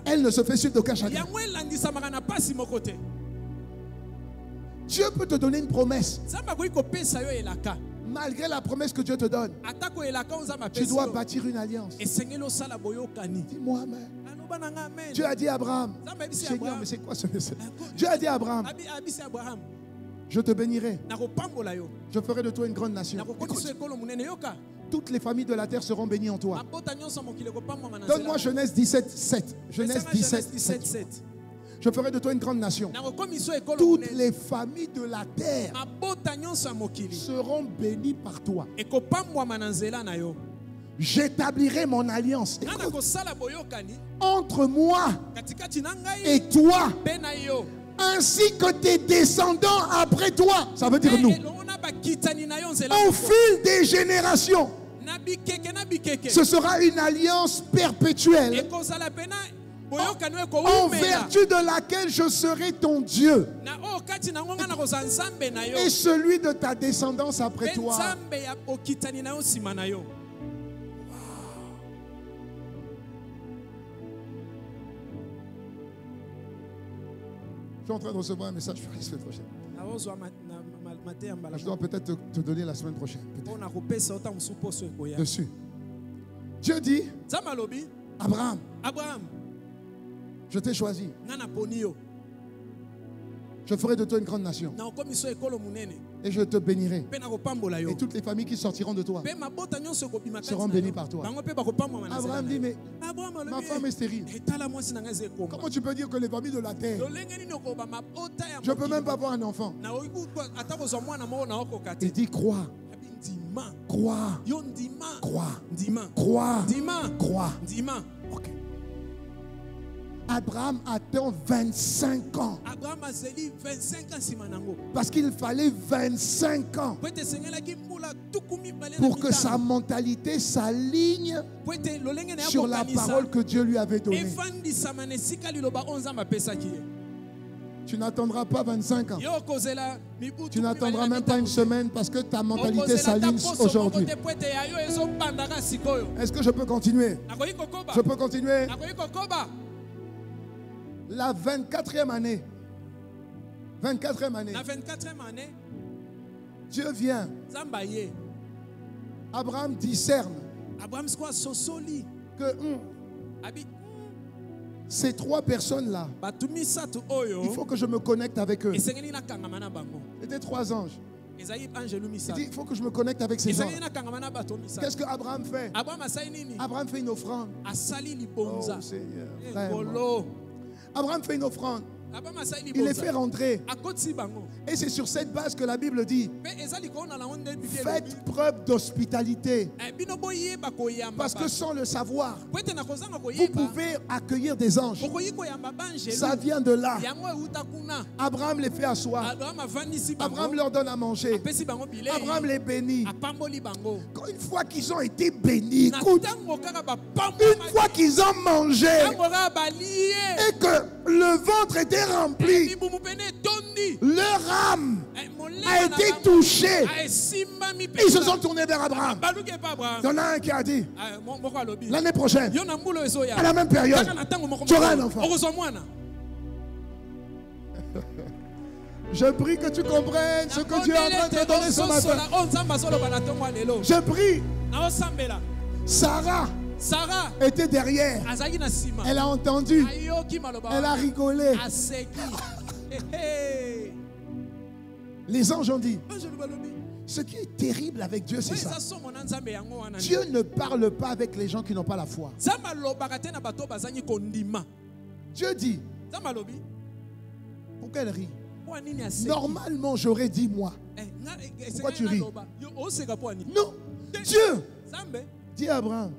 Elle ne se fait suite d'aucun chagrin. Dieu peut te donner une promesse. Malgré la promesse que Dieu te donne, tu dois bâtir une alliance. Dis-moi amen. Dieu a dit à Abraham, Seigneur, mais c'est quoi ce message? Dieu a dit à Abraham, je te bénirai. Je ferai de toi une grande nation. Écoute, toutes les familles de la terre seront bénies en toi. Donne-moi Genèse 17, 7. Genèse 17, 7. Je ferai de toi une grande nation. Toutes les familles de la terre seront bénies par toi. J'établirai mon alliance entre moi et toi, ainsi que tes descendants après toi. Ça veut dire nous. Au fil des générations, ce sera une alliance perpétuelle en vertu de laquelle je serai ton Dieu et celui de ta descendance après toi. Je suis en train de recevoir un message pour la semaine prochaine. Je dois peut-être te donner la semaine prochaine. Dessus. Dieu dit, Abraham, je t'ai choisi. Je ferai de toi une grande nation. Et je te bénirai. Et toutes les familles qui sortiront de toi seront bénies par toi. Abraham dit, mais ma femme est stérile. Comment tu peux dire que les familles de la terre, je ne peux même pas avoir un enfant? Il dit, crois. Crois. Crois. Crois. Ok. Abraham attend 25 ans. Parce qu'il fallait 25 ans pour que sa mentalité s'aligne sur la parole que Dieu lui avait donnée. Tu n'attendras pas 25 ans. Tu n'attendras même pas une semaine parce que ta mentalité s'aligne aujourd'hui. Est-ce que je peux continuer? Je peux continuer? La 24e année. 24e année. Dieu vient. Abraham discerne que ces trois personnes-là, il faut que je me connecte avec eux. C'était trois anges. Il dit, il faut que je me connecte avec ces anges. Qu'est-ce que Abraham fait? Abraham fait une offrande. Oh Seigneur. Abraham fait une offrande. Il les fait rentrer. Et c'est sur cette base que la Bible dit, faites preuve d'hospitalité. Parce que sans le savoir, vous pouvez accueillir des anges. Ça vient de là. Abraham les fait asseoir. Abraham leur donne à manger. Abraham les bénit. Une fois qu'ils ont été bénis, écoute, une fois qu'ils ont mangé et que le ventre était rempli, leur âme a été touchée. Ils se sont tournés vers Abraham. Il y en a un qui a dit, l'année prochaine, à la même période, tu auras un enfant. Je prie que tu comprennes ce que Dieu est en train de te donner ce matin. Je prie. Sarah était derrière. Elle a entendu. Elle a rigolé. Les anges ont dit, Ce qui est terrible avec Dieu, c'est ça. Dieu ne parle pas avec les gens qui n'ont pas la foi. Dieu dit, pourquoi elle rit? Normalement, j'aurais dit moi. Pourquoi tu ris? Non, Dieu dit à Abraham.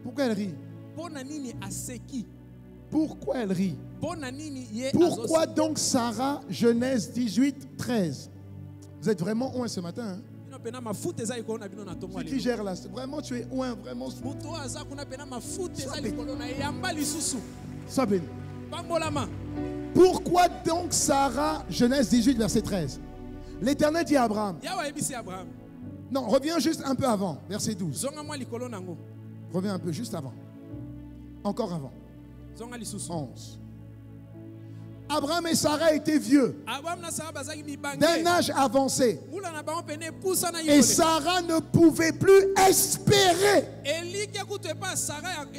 Pourquoi elle rit? Pourquoi elle rit? Pourquoi donc Sarah, Genèse 18, 13? Vous êtes vraiment ouin ce matin, hein? C'est qui gère là? Vraiment, tu es ouin, vraiment. Sois béni. Pourquoi donc Sarah, Genèse 18, verset 13? L'Éternel dit à Abraham. Non, reviens juste un peu avant, verset 12. Reviens un peu, juste avant. Encore avant. 11. Abraham et Sarah étaient vieux, d'un âge avancé. Et Sarah ne pouvait plus espérer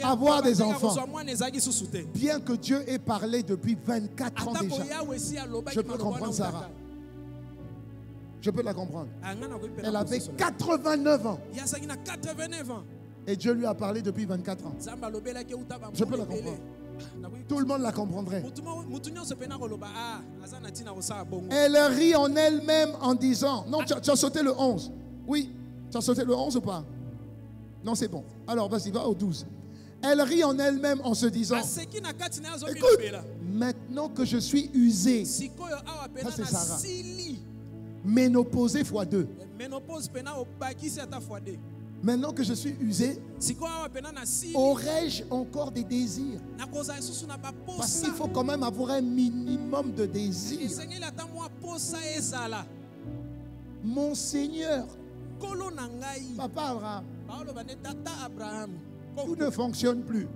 avoir des enfants. Bien que Dieu ait parlé depuis 24 ans déjà. Je peux comprendre Sarah. Je peux la comprendre. Elle avait 89 ans. Et Dieu lui a parlé depuis 24 ans. Je peux la comprendre. Tout le monde la comprendrait. Elle rit en elle-même en disant... Non, tu as sauté le 11. Oui, tu as sauté le 11 ou pas? Non, c'est bon. Alors, vas-y, va au 12. Elle rit en elle-même en se disant... Écoute, maintenant que je suis usée... Ça, c'est Sarah. Ménopausée x 2. Maintenant que je suis usé, aurais-je encore des désirs? Parce qu'il faut quand même avoir un minimum de désirs. Mon Seigneur, Papa Abraham, tout ne fonctionne plus.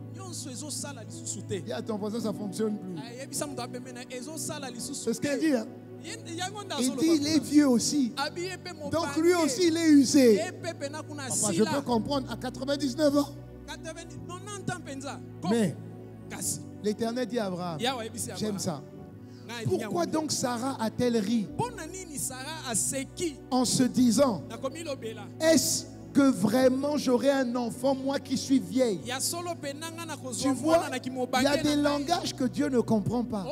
Il y a ton voisin, ça ne fonctionne plus. C'est ce qu'il dit, hein? Il dit il est vieux aussi. Donc lui aussi il est usé. Enfin, je peux comprendre à 99 ans. Mais l'Éternel dit à Abraham, j'aime ça. Pourquoi donc Sarah a-t-elle ri en se disant, est-ce que vraiment j'aurai un enfant, moi qui suis vieille? Tu vois, il y a des langages que Dieu ne comprend pas.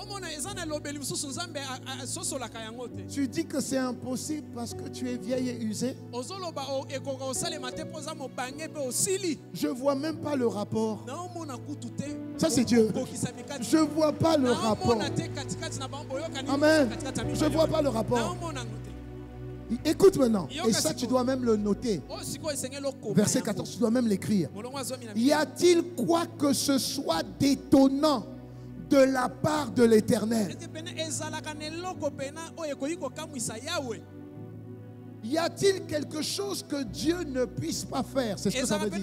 Tu dis que c'est impossible parce que tu es vieille et usée. Je ne vois même pas le rapport. Ça c'est Dieu. Je ne vois pas le rapport. Amen. Je ne vois pas le rapport. Écoute maintenant, et ça tu dois même le noter. Verset 14, tu dois même l'écrire. Y a-t-il quoi que ce soit d'étonnant de la part de l'Éternel? Y a-t-il quelque chose que Dieu ne puisse pas faire? C'est ce que ça veut dire.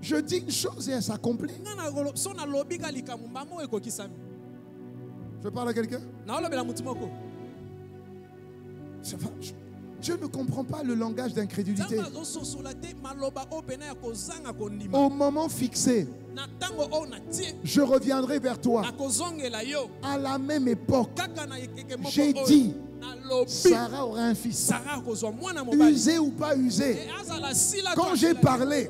Je dis une chose et elle s'accomplit. Je parle à quelqu'un? Dieu ne comprend pas le langage d'incrédulité. Au moment fixé, je reviendrai vers toi. À la même époque, j'ai dit, Sarah aura un fils. Usé ou pas usé. Quand j'ai parlé,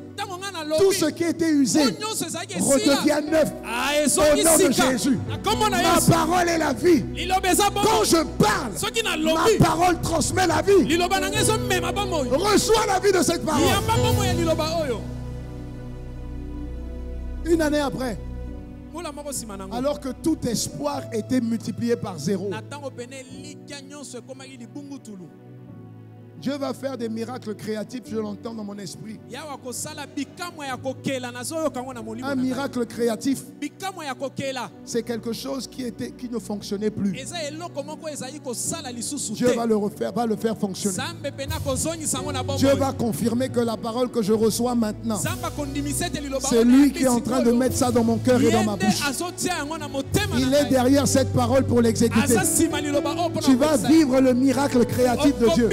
tout ce qui était usé redevient neuf. Au nom de Jésus. Ma parole est la vie. Quand je parle, ma parole transmet la vie. Reçois la vie de cette parole. Une année après, alors que tout espoir était multiplié par 0, Dieu va faire des miracles créatifs, je l'entends dans mon esprit. Un miracle créatif, c'est quelque chose qui ne fonctionnait plus. Dieu va le faire fonctionner. Dieu va confirmer que la parole que je reçois maintenant, c'est lui qui est en train de mettre ça dans mon cœur et dans ma bouche. Il est derrière cette parole pour l'exécuter. Tu vas vivre le miracle créatif de Dieu.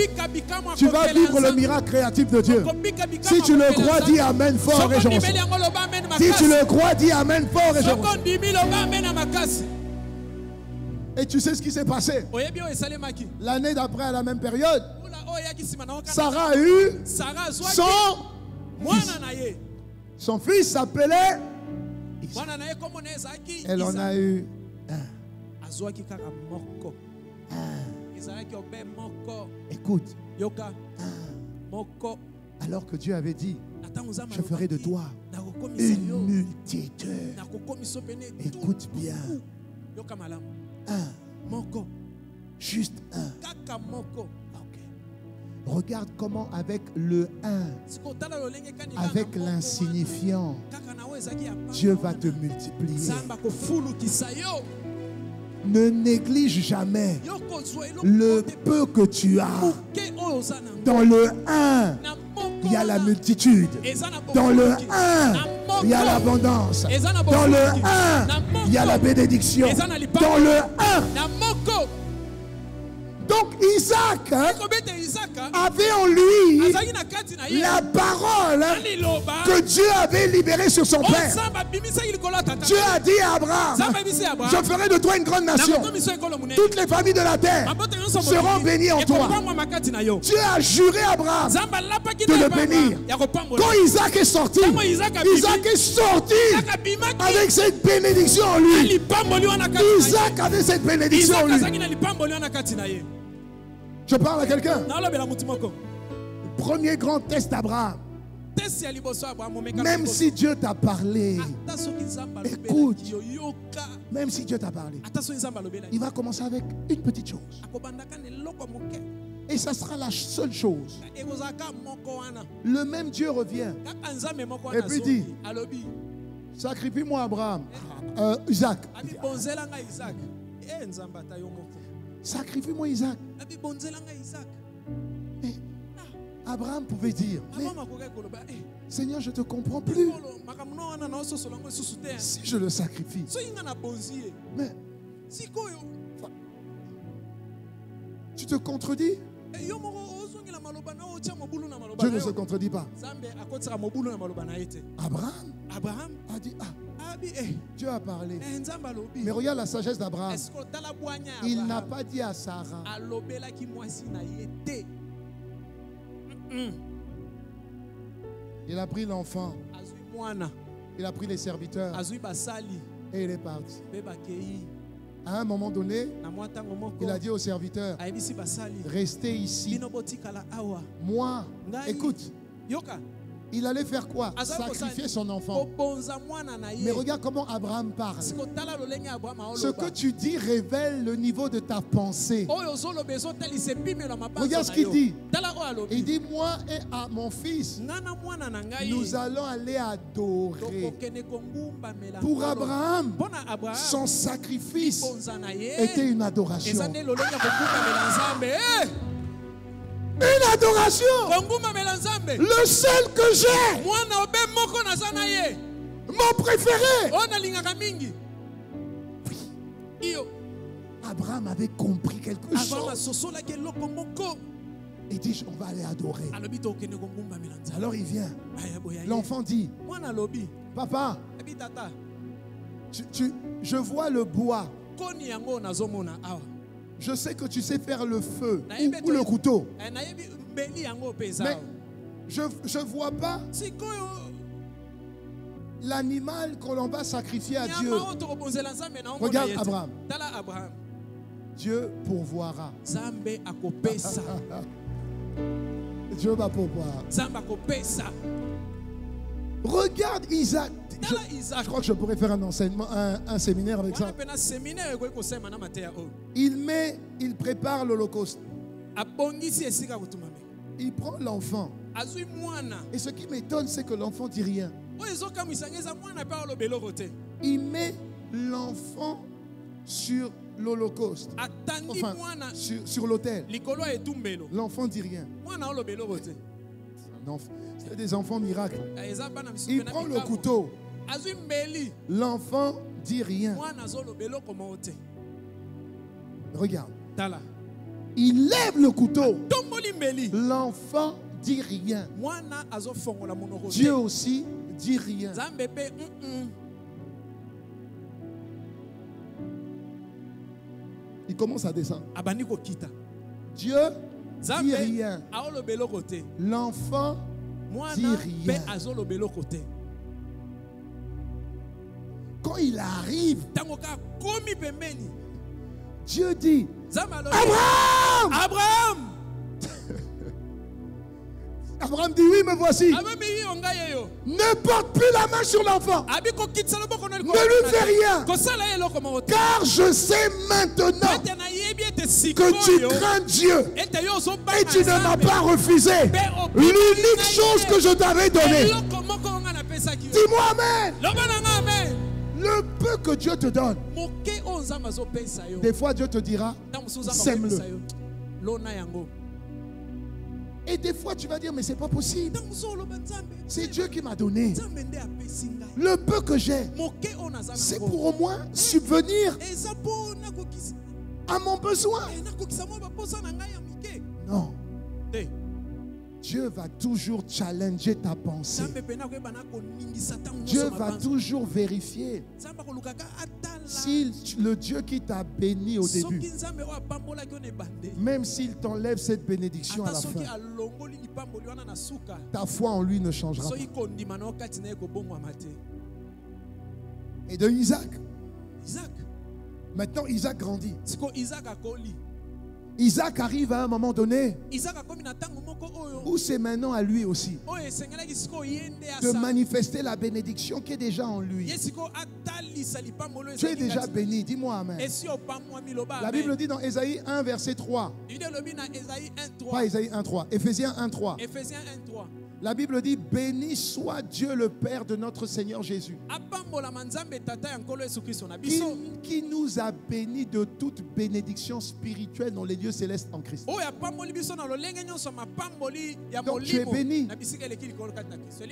Tu vas vivre le miracle créatif de Dieu. Si tu le crois, dis Amen fort et j'en reçois. Si tu le crois, dis Amen fort et j'en reçois. Et tu sais ce qui s'est passé? L'année d'après, à la même période, Sarah a eu son fils s'appelait Isaac. Elle en a eu un. Écoute, alors que Dieu avait dit, je ferai de toi une multitude. Écoute bien. Un. Juste un. Okay. Regarde comment avec le un, avec l'insignifiant, Dieu va te multiplier. Ne néglige jamais le peu que tu as. Dans le 1, il y a la multitude. Dans le 1, il y a l'abondance. Dans le 1, il y a la bénédiction. Dans le 1. Donc Isaac avait en lui la parole que Dieu avait libérée sur son père. Dieu a dit à Abraham, je ferai de toi une grande nation. Toutes les familles de la terre seront bénies en toi. Dieu a juré à Abraham de le bénir. Quand Isaac est sorti avec cette bénédiction en lui. Isaac avait cette bénédiction en lui. Je parle à quelqu'un. Le premier grand test d'Abraham. Même si Dieu t'a parlé, écoute, même si Dieu t'a parlé, il va commencer avec une petite chose. Et ça sera la seule chose. Le même Dieu revient et puis dit, sacrifie-moi Abraham, Isaac. Sacrifie-moi Isaac. Et Abraham pouvait dire, mais Seigneur, je ne te comprends plus. Si je le sacrifie, mais tu te contredis? Dieu ne se contredit pas. Abraham a dit, Dieu a parlé. Mais regarde la sagesse d'Abraham. Il n'a pas dit à Sarah. Il a pris l'enfant. Il a pris les serviteurs. Et il est parti. À un moment donné, il a dit aux serviteurs, restez ici. Moi, écoute, il allait faire quoi? Sacrifier son enfant. Mais regarde comment Abraham parle. Ce que tu dis révèle le niveau de ta pensée. Regarde ce qu'il dit. Il dit, moi et à mon fils, nous allons aller adorer. Pour Abraham, son sacrifice était une adoration. Une adoration. Le seul que j'ai, mon préféré. Oui. Abraham avait compris quelque chose. Il dit, on va aller adorer. Alors il vient. L'enfant dit, papa, je vois le bois. Je sais que tu sais faire le feu ou le couteau. Mais je ne vois pas l'animal qu'on l'on va sacrifier à Dieu. Regarde Abraham. Dieu pourvoira. Dieu va pourvoir. Regarde Isaac. Je crois que je pourrais faire un enseignement, un séminaire avec ça. Il prépare l'Holocauste. Il prend l'enfant. Et ce qui m'étonne, c'est que l'enfant ne dit rien. Il met l'enfant sur l'Holocauste. Enfin, sur l'autel. L'enfant ne dit rien. C'est des enfants miracles. Il prend le couteau. L'enfant ne dit rien. Regarde. Il lève le couteau. L'enfant ne dit rien. Dieu aussi ne dit rien. Il commence à descendre. Dieu dit rien. L'enfant dit rien. Quand il arrive, Dieu dit, Abraham! Abraham! Abraham dit, oui, me voici. Ne porte plus la main sur l'enfant. Ne lui fais rien. Car je sais maintenant que tu crains Dieu et tu ne m'as pas refusé l'unique chose que je t'avais donnée. Dis-moi amen. Le peu que Dieu te donne, des fois Dieu te dira, sème-le. Et des fois tu vas dire, mais c'est pas possible. C'est Dieu qui m'a donné. Le peu que j'ai, c'est pour au moins subvenir à mon besoin. Non. Dieu va toujours challenger ta pensée. Dieu va toujours vérifier si le Dieu qui t'a béni au début, même s'il t'enlève cette bénédiction à la fin, ta foi en lui ne changera pas. Et de Isaac, maintenant Isaac grandit. Isaac arrive à un moment donné où c'est maintenant à lui aussi de manifester la bénédiction qui est déjà en lui. Tu es déjà béni, dis-moi amen. La Bible dit dans Ésaïe 1 verset 3, pas Ésaïe 1 3, Éphésiens 1 3. La Bible dit, béni soit Dieu le Père de notre Seigneur Jésus, qui nous a bénis de toute bénédiction spirituelle dans les lieux célestes en Christ. Donc tu es béni.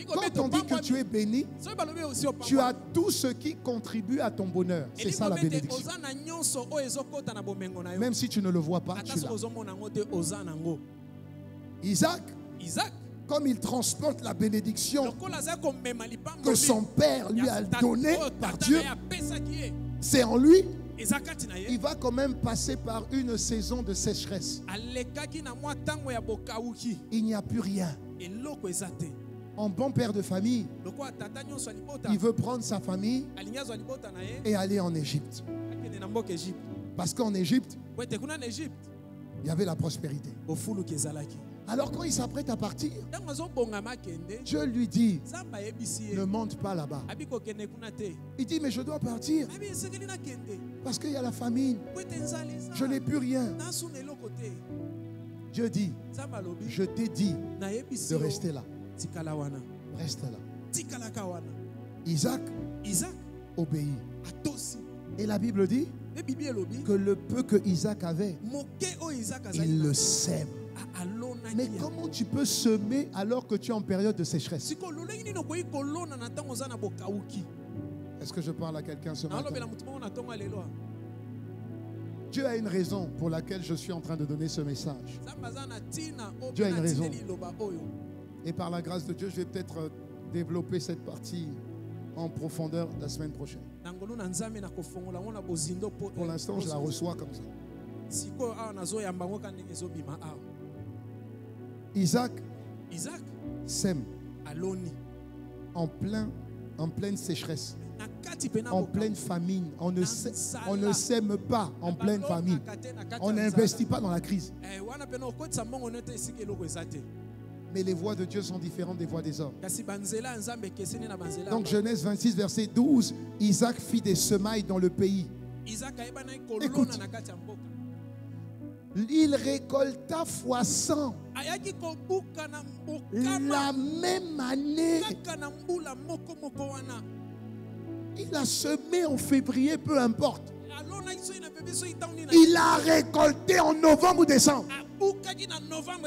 Quand on dit que tu es béni, tu as tout ce qui contribue à ton bonheur. C'est ça la bénédiction. Même si tu ne le vois pas, tu l'as. Isaac, comme il transporte la bénédiction que son père lui a donnée par Dieu, c'est en lui. Il va quand même passer par une saison de sécheresse. Il n'y a plus rien. En bon père de famille, il veut prendre sa famille et aller en Égypte. Parce qu'en Égypte, il y avait la prospérité. Alors quand il s'apprête à partir, Dieu lui dit, ne monte pas là-bas. Il dit, mais je dois partir parce qu'il y a la famine. Je n'ai plus rien. Dieu dit, je t'ai dit de rester là. Reste là. Isaac obéit. Et la Bible dit que le peu que Isaac avait, il le sème. Mais comment tu peux semer alors que tu es en période de sécheresse? Est-ce que je parle à quelqu'un ce matin? Dieu a une raison pour laquelle je suis en train de donner ce message. Dieu a une raison. Et par la grâce de Dieu, je vais peut-être développer cette partie en profondeur la semaine prochaine. Pour l'instant, je la reçois comme ça. Isaac sème en pleine sécheresse, en pleine famine. On ne sème pas en pleine famine. On n'investit pas dans la crise. Mais les voies de Dieu sont différentes des voies des hommes. Donc Genèse 26 verset 12, Isaac fit des semailles dans le pays. Écoute, il récolta fois 100 la même année. Il a semé en février, peu importe. Il a récolté en novembre ou décembre.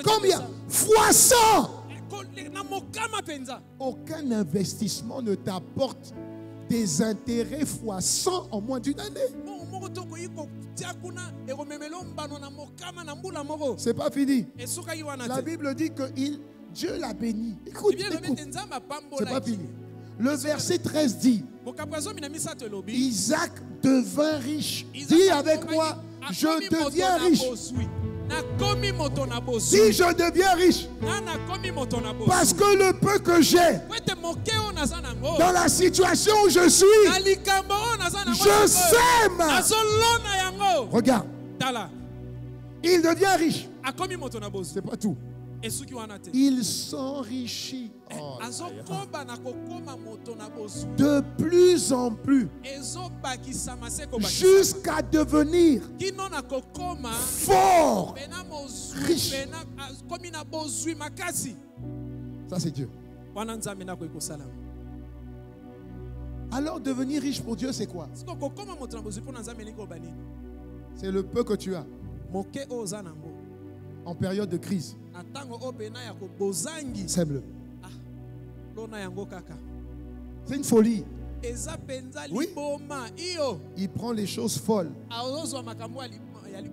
Combien? Fois 100. Aucun investissement ne t'apporte des intérêts fois 100 en moins d'une année. C'est pas fini. La Bible dit que Dieu l'a béni. Écoute. C'est pas fini. Le verset 13 dit, Isaac devint riche. Dis avec moi, je deviens riche. Si je deviens riche, parce que le peu que j'ai, dans la situation où je suis, je sème. Regarde. Il devient riche. C'est pas tout. Il s'enrichit de plus en plus jusqu'à devenir fort, riche. Ça c'est Dieu. Alors devenir riche pour Dieu c'est quoi? C'est le peu que tu as en période de crise. Sème-le. C'est une folie. Oui. Il prend les choses folles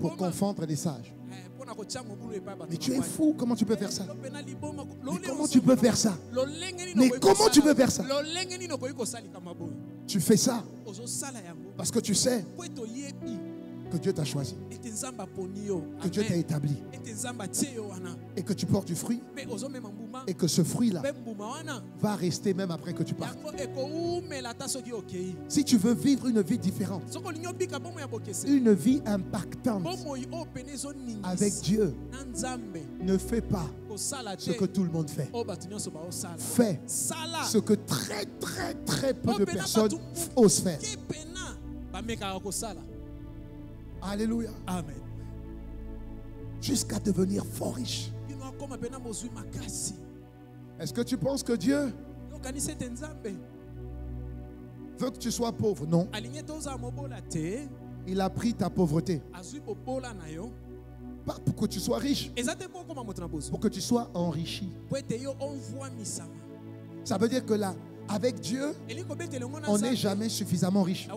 pour confondre les sages. Mais tu es fou, comment tu peux faire ça? Mais comment tu peux faire ça? Mais comment tu peux faire ça? Tu fais ça parce que tu sais que Dieu t'a choisi, que Dieu t'a établi, et que tu portes du fruit, et que ce fruit-là va rester même après que tu partes. Si tu veux vivre une vie différente, une vie impactante avec Dieu, ne fais pas ce que tout le monde fait. Fais ce que très très très peu de personnes osent faire. Alléluia. Amen. Jusqu'à devenir fort riche. Est-ce que tu penses que Dieu veut que tu sois pauvre? Non. Il a pris ta pauvreté. Pas pour que tu sois riche, pour que tu sois enrichi. Ça veut dire que là, avec Dieu, on n'est jamais suffisamment riche.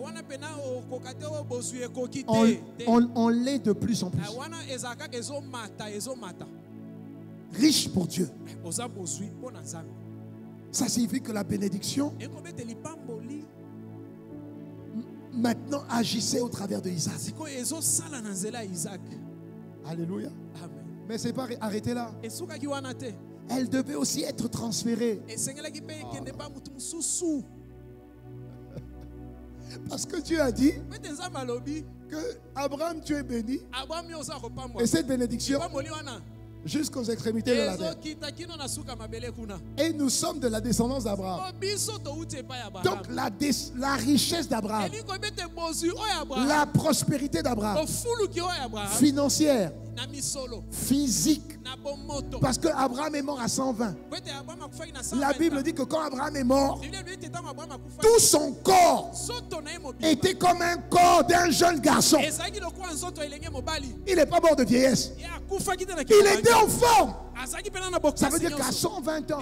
On l'est de plus en plus. Riche pour Dieu. Ça signifie que la bénédiction maintenant agissait au travers de Isaac. Alléluia. Mais c'est pas arrêté là. Elle devait aussi être transférée. Parce que Dieu a dit que Abraham, tu es béni. Et cette bénédiction jusqu'aux extrémités de la terre. Et nous sommes de la descendance d'Abraham. Donc la richesse d'Abraham, la prospérité d'Abraham, financière, physique, parce que Abraham est mort à 120. La Bible dit que quand Abraham est mort, tout son corps était comme un corps d'un jeune garçon. Il n'est pas mort de vieillesse. Il était en forme. Ça veut dire qu'à 120 ans,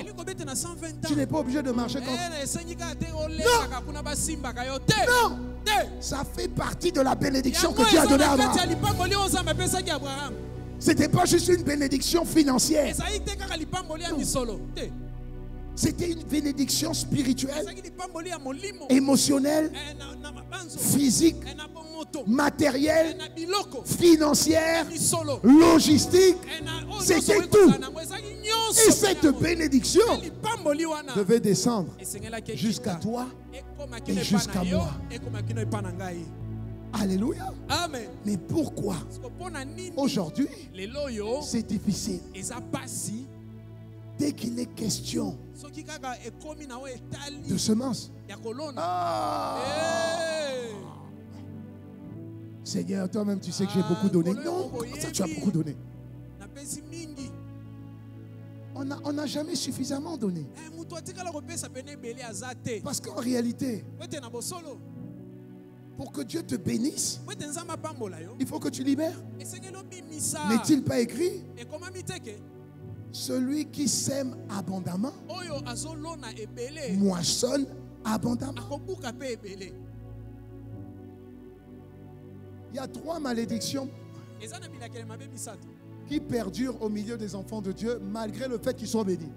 tu n'es pas obligé de marcher comme ça. Non. Ça fait partie de la bénédiction que Dieu a donnée à Abraham. Ce n'était pas juste une bénédiction financière. C'était une bénédiction spirituelle, émotionnelle, physique, matérielle, financière, logistique. C'était tout. Et cette bénédiction devait descendre jusqu'à toi et jusqu'à moi. Alléluia. Amen. Mais pourquoi aujourd'hui c'est difficile? Dès qu'il est question de semences, Seigneur, toi-même tu sais que j'ai beaucoup donné. Non, comment ça tu as beaucoup donné? On n'a jamais suffisamment donné. Parce qu'en réalité, pour que Dieu te bénisse, il faut que tu libères. N'est-il pas écrit? Celui qui sème abondamment moissonne abondamment. Il y a 3 malédictions qui perdurent au milieu des enfants de Dieu malgré le fait qu'ils soient bénis.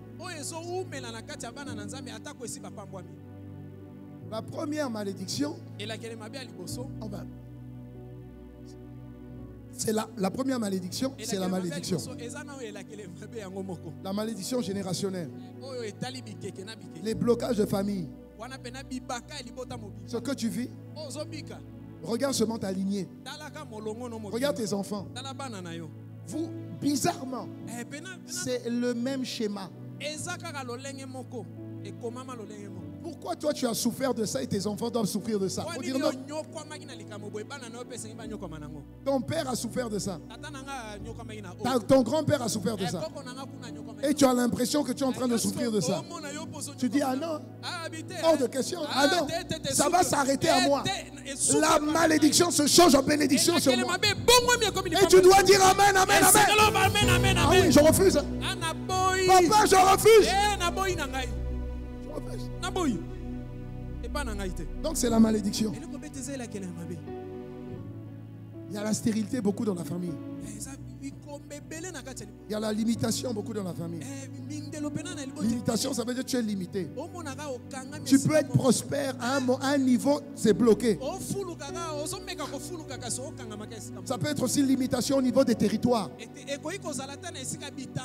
La première malédiction, C'est la première malédiction, c'est la malédiction. La malédiction générationnelle. Les blocages de famille. Ce que tu vis, regarde seulement ta lignée. Regarde tes enfants. Vous, bizarrement, c'est le même schéma. Pourquoi toi tu as souffert de ça et tes enfants doivent souffrir de ça? Faut dire non. Ton père a souffert de ça. Ton grand-père a souffert de ça. Et tu as l'impression que tu es en train de souffrir de ça. Tu dis ah non, hors de question. Ah non, ça va s'arrêter à moi. La malédiction se change en bénédiction sur moi. Et tu dois dire amen, amen, amen. Ah oui, je refuse. Papa, je refuse. Donc c'est la malédiction. Il y a la stérilité beaucoup dans la famille. Il y a la limitation beaucoup dans la famille. Limitation, ça veut dire que tu es limité. Tu peux être prospère à un niveau, c'est bloqué. Ça peut être aussi limitation au niveau des territoires.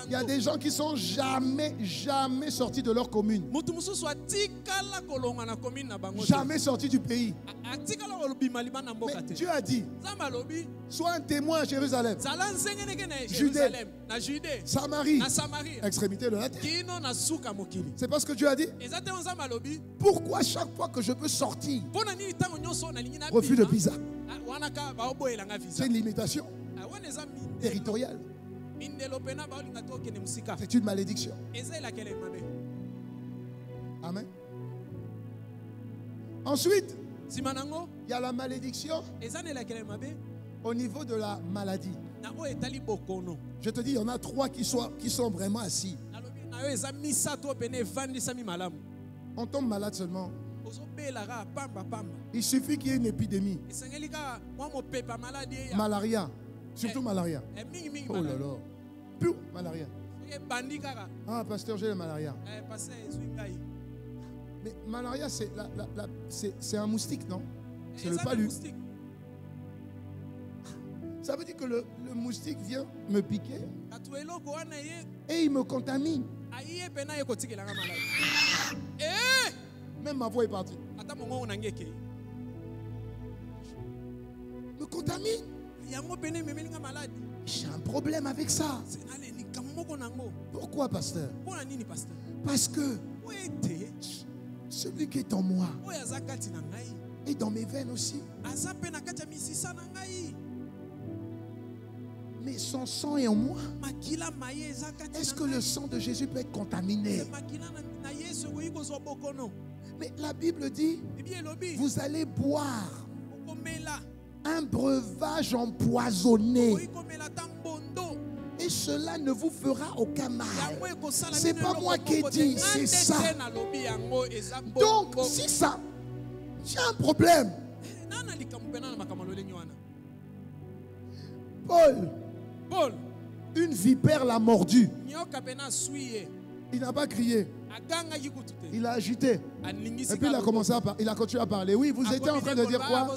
Il y a des gens qui sont jamais sortis de leur commune. Jamais sortis du pays. Mais Dieu a dit, sois un témoin à Jérusalem, Judée, Samarie, extrémité de la terre. C'est parce que Dieu a dit. Pourquoi chaque fois que je veux sortir, refus de visa? C'est une limitation territoriale. C'est une malédiction. Amen. Ensuite, il y a la malédiction au niveau de la maladie. Je te dis, il y en a 3 qui sont vraiment assis. On tombe malade seulement. Il suffit qu'il y ait une épidémie. Malaria. Surtout malaria. Oh là là. Plus malaria. Ah, pasteur, j'ai le malaria. Mais malaria, c'est un moustique, non? C'est le palu. Ça veut dire que le moustique vient me piquer et il me contamine. Même ma voix est partie. Me contamine. J'ai un problème avec ça. Pourquoi, pasteur? Parce que celui qui est en moi et dans mes veines aussi. Mais son sang est en moi. Est-ce que le sang de Jésus peut être contaminé? Mais la Bible dit, vous allez boire un breuvage empoisonné. Et cela ne vous fera aucun mal. C'est pas moi qui ai dit, c'est ça. Donc, si ça, j'ai un problème. Paul, une vipère l'a mordu. Il n'a pas crié. Il a agité. Et puis il a commencé il a continué à parler. Oui, vous étiez en train de dire quoi?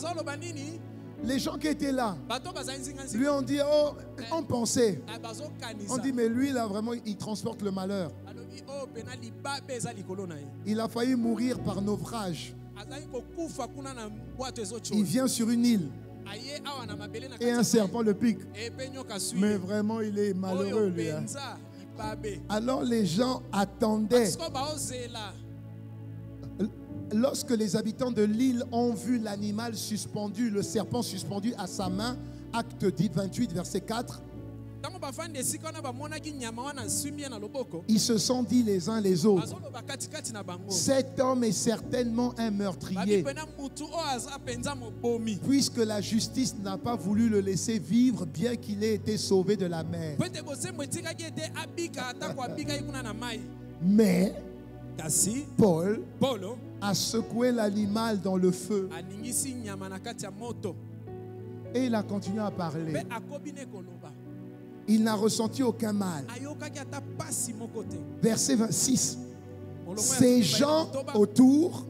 Les gens qui étaient là lui ont dit, oh, on pensait. On dit, mais lui, là, vraiment, il transporte le malheur. Il a failli mourir par naufrage. Il vient sur une île. Et un serpent le pique. Mais vraiment, il est malheureux, lui. Hein. Alors les gens attendaient. Lorsque les habitants de l'île ont vu l'animal suspendu, le serpent suspendu à sa main, acte 28, verset 4, ils se sont dit les uns les autres, cet homme est certainement un meurtrier, puisque la justice n'a pas voulu le laisser vivre bien qu'il ait été sauvé de la mer. Mais Paul a secoué l'animal dans le feu et il a continué à parler. Il n'a ressenti aucun mal. Verset 26. Ces gens autour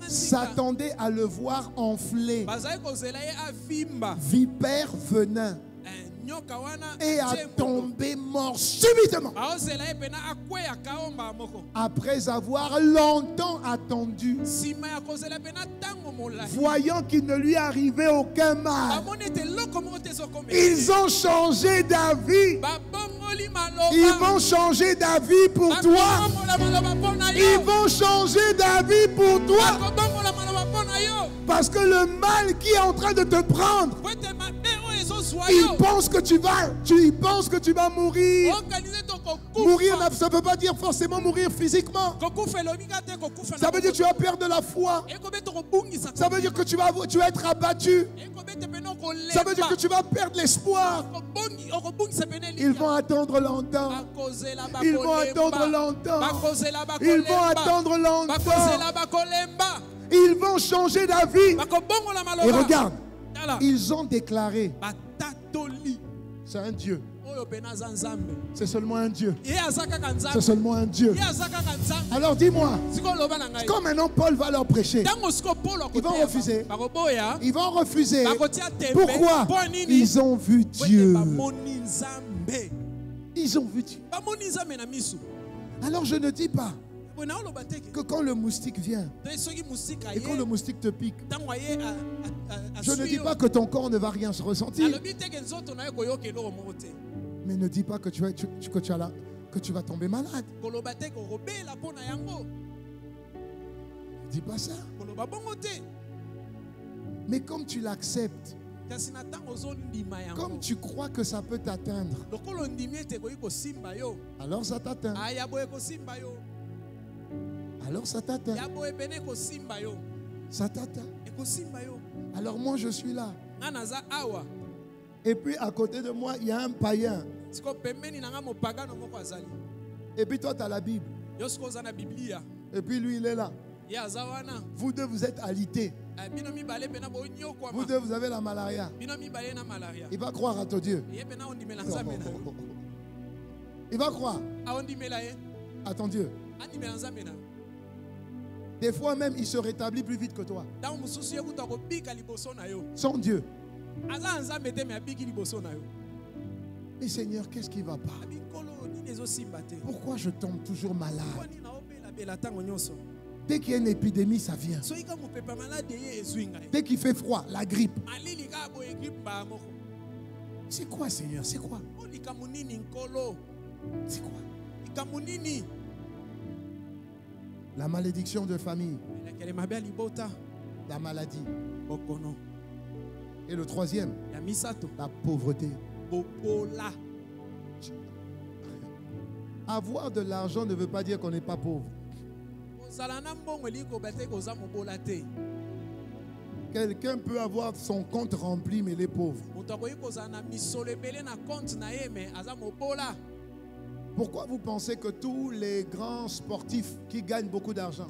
s'attendaient à le voir enflé, vipère venin, et à tomber mort subitement. Après avoir longtemps attendu, voyant qu'il ne lui arrivait aucun mal, ils ont changé d'avis. Ils vont changer d'avis pour toi. Ils vont changer d'avis pour toi. Parce que le mal qui est en train de te prendre, ils pensent que tu vas mourir. Mourir, ça ne veut pas dire forcément mourir physiquement. Ça veut dire que tu vas perdre la foi. Ça veut dire que tu vas être abattu. Ça veut dire que tu vas perdre l'espoir. Ils vont attendre longtemps. Ils vont attendre longtemps. Ils vont attendre longtemps. Ils vont changer d'avis. Et regarde, ils ont déclaré, c'est un Dieu. C'est seulement un Dieu. C'est seulement un Dieu. Alors dis-moi, quand maintenant Paul va leur prêcher, ils vont refuser. Ils vont refuser. Pourquoi? Ils ont vu Dieu. Ils ont vu Dieu. Alors je ne dis pas que quand le moustique vient et quand le moustique te pique, je ne dis pas que ton corps ne va rien se ressentir. Mais ne dis pas que tu vas tomber malade. Ne dis pas ça. Mais comme tu l'acceptes, comme tu crois que ça peut t'atteindre, alors ça t'atteint. Alors ça t'atteint. Ça t'atteint. Alors moi je suis là. Et puis à côté de moi il y a un païen. Et puis toi tu as la Bible. Et puis lui il est là. Vous deux vous êtes alités. Vous deux vous avez la malaria. Il va croire à ton Dieu. Il va croire à ton Dieu. Des fois même, il se rétablit plus vite que toi. Son Dieu. Mais Seigneur, qu'est-ce qui ne va pas? Pourquoi je tombe toujours malade? Dès qu'il y a une épidémie, ça vient. Dès qu'il fait froid, la grippe. C'est quoi, Seigneur? C'est quoi? C'est quoi? La malédiction de famille. La maladie. Et le troisième, la pauvreté. Avoir de l'argent ne veut pas dire qu'on n'est pas pauvre. Quelqu'un peut avoir son compte rempli mais il est pauvre. Pourquoi vous pensez que tous les grands sportifs qui gagnent beaucoup d'argent,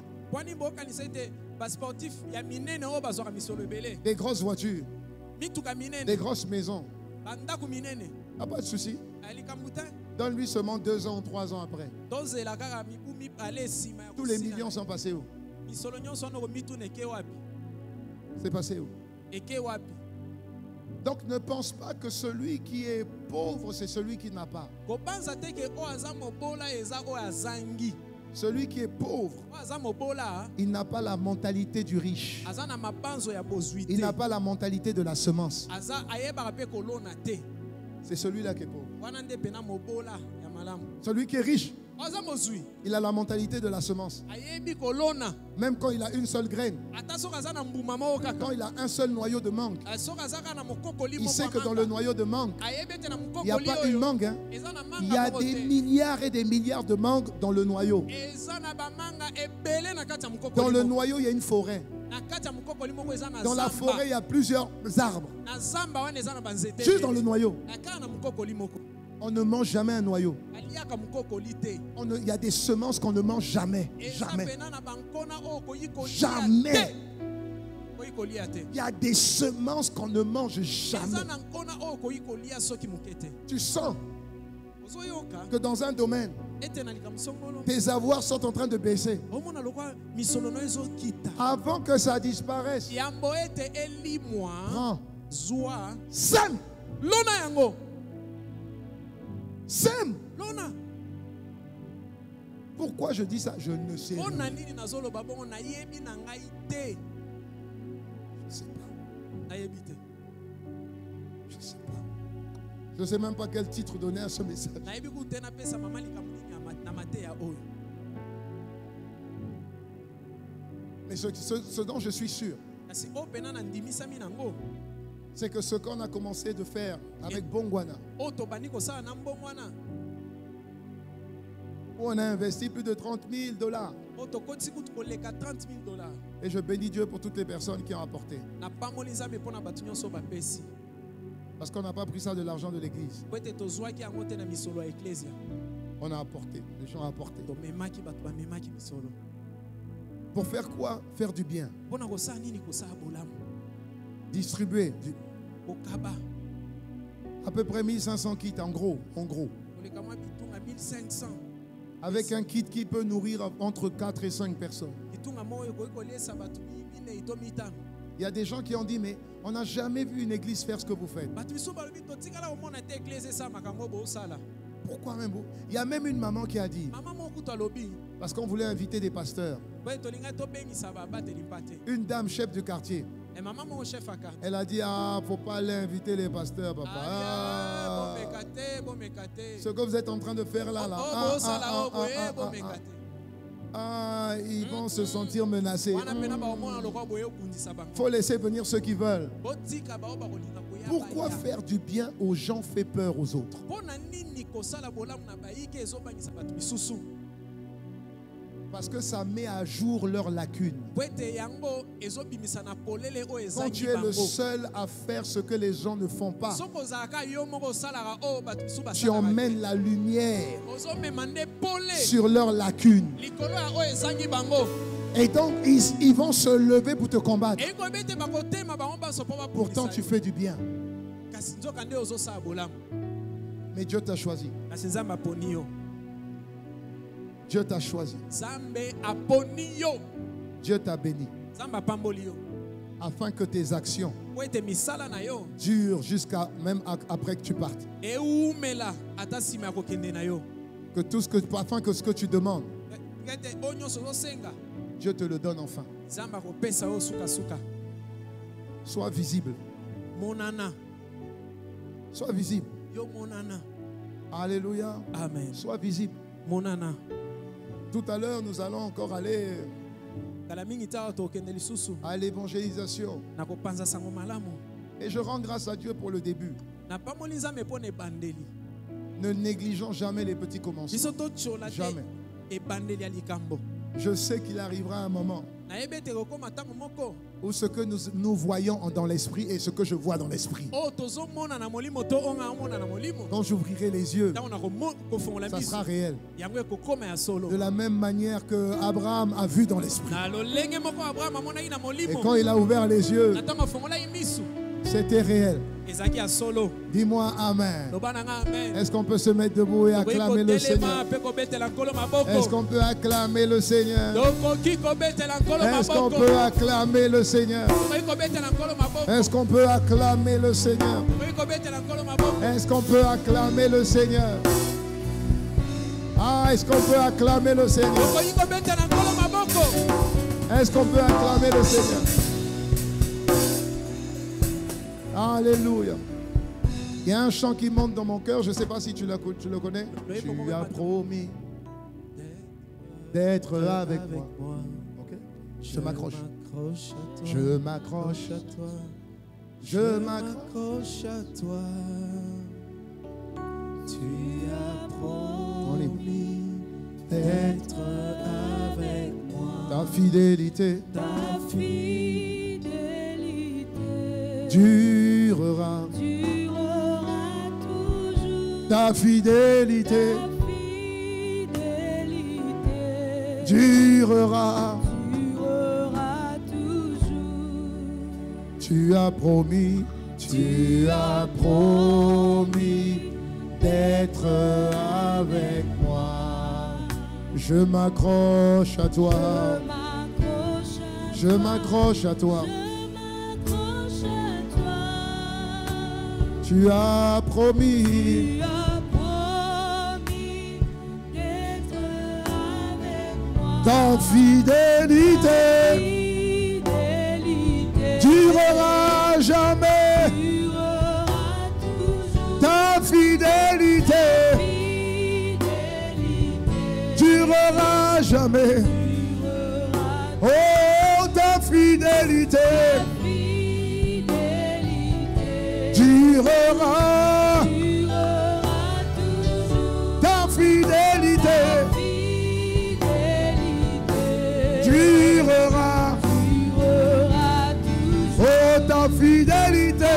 des grosses voitures, des grosses maisons, ah, pas de souci. Donne-lui seulement 2 ans ou 3 ans après. Tous les millions sont passés où? C'est passé où? Donc ne pense pas que celui qui est pauvre, c'est celui qui n'a pas. Celui qui est pauvre, il n'a pas la mentalité du riche. Il n'a pas la mentalité de la semence. C'est celui-là qui est pauvre. Celui qui est riche, il a la mentalité de la semence. Même quand il a une seule graine, quand il a un seul noyau de mangue, il sait que dans le noyau de mangue, il n'y a pas une mangue, hein? Il y a des milliards et des milliards de mangues dans le noyau. Dans le noyau, il y a une forêt. Dans la forêt, il y a plusieurs arbres. Juste dans le noyau. On ne mange jamais un noyau. Il y a des semences qu'on ne mange jamais. Jamais. Jamais. Il y a des semences qu'on ne mange jamais. Tu sens que dans un domaine, tes avoirs sont en train de baisser. Avant que ça disparaisse, prends, sème. Sème. Pourquoi je dis ça? Je ne sais pas. Je sais pas. Je sais pas. Je ne sais même pas quel titre donner à ce message. Mais ce dont je suis sûr, c'est que ce qu'on a commencé de faire avec Bongwana, où on a investi plus de $30,000. Et je bénis Dieu pour toutes les personnes qui ont apporté. Parce qu'on n'a pas pris ça de l'argent de l'église. On a apporté. Les gens ont apporté. Pour faire quoi? Faire du bien. Distribuer. À peu près 1500 kits en gros. Avec un kit qui peut nourrir entre 4 et 5 personnes. Il y a des gens qui ont dit, mais on n'a jamais vu une église faire ce que vous faites. Pourquoi même vous? Il y a même une maman qui a dit, parce qu'on voulait inviter des pasteurs, une dame chef de quartier, elle a dit, ah, faut pas aller inviter les pasteurs, papa. Ah, ce que vous êtes en train de faire là, ils vont se sentir menacés. Faut laisser venir ceux qui veulent. Pourquoi faire du bien aux gens fait peur aux autres? Parce que ça met à jour leurs lacunes. Quand tu es le seul à faire ce que les gens ne font pas, tu emmènes la lumière sur leurs lacunes. Et donc, ils vont se lever pour te combattre. Pourtant, tu fais du bien. Mais Dieu t'a choisi. Dieu t'a choisi. Dieu t'a béni. Afin que tes actions durent jusqu'à même après que tu partes. Que tout ce que, afin que ce que tu demandes, Dieu te le donne enfin. Sois visible. Sois visible. Alléluia. Amen. Sois visible. Tout à l'heure, nous allons encore aller à l'évangélisation. Et je rends grâce à Dieu pour le début. Ne négligeons jamais les petits commencements. Jamais. Je sais qu'il arrivera un moment où ce que nous voyons dans l'esprit et ce que je vois dans l'esprit. Quand j'ouvrirai les yeux, ça sera réel. De la même manière que Abraham a vu dans l'esprit. Et quand il a ouvert les yeux, c'était réel. Dis-moi Amen. Est-ce qu'on peut se mettre debout et acclamer le Seigneur? Est-ce qu'on peut acclamer le Seigneur? Est-ce qu'on peut acclamer le Seigneur? Est-ce qu'on peut acclamer le Seigneur? Est-ce qu'on peut acclamer le Seigneur? Ah, est-ce qu'on peut acclamer le Seigneur? Est-ce qu'on peut acclamer le Seigneur? Alléluia. Il y a un chant qui monte dans mon cœur. Je ne sais pas si tu le connais. Tu as promis d'être avec moi. Okay. Je m'accroche. Je m'accroche à toi. Je m'accroche à toi. Tu as promis d'être avec moi. Ta fidélité. Ta fidélité. Durera toujours. Ta fidélité. Durera toujours. Tu as promis d'être avec moi. Je m'accroche à toi. Je m'accroche à toi. Tu as promis. D'être avec moi. Ta fidélité durera jamais. Ta fidélité durera jamais. Oh, ta fidélité durera. Ta fidélité durera. Oh, ta fidélité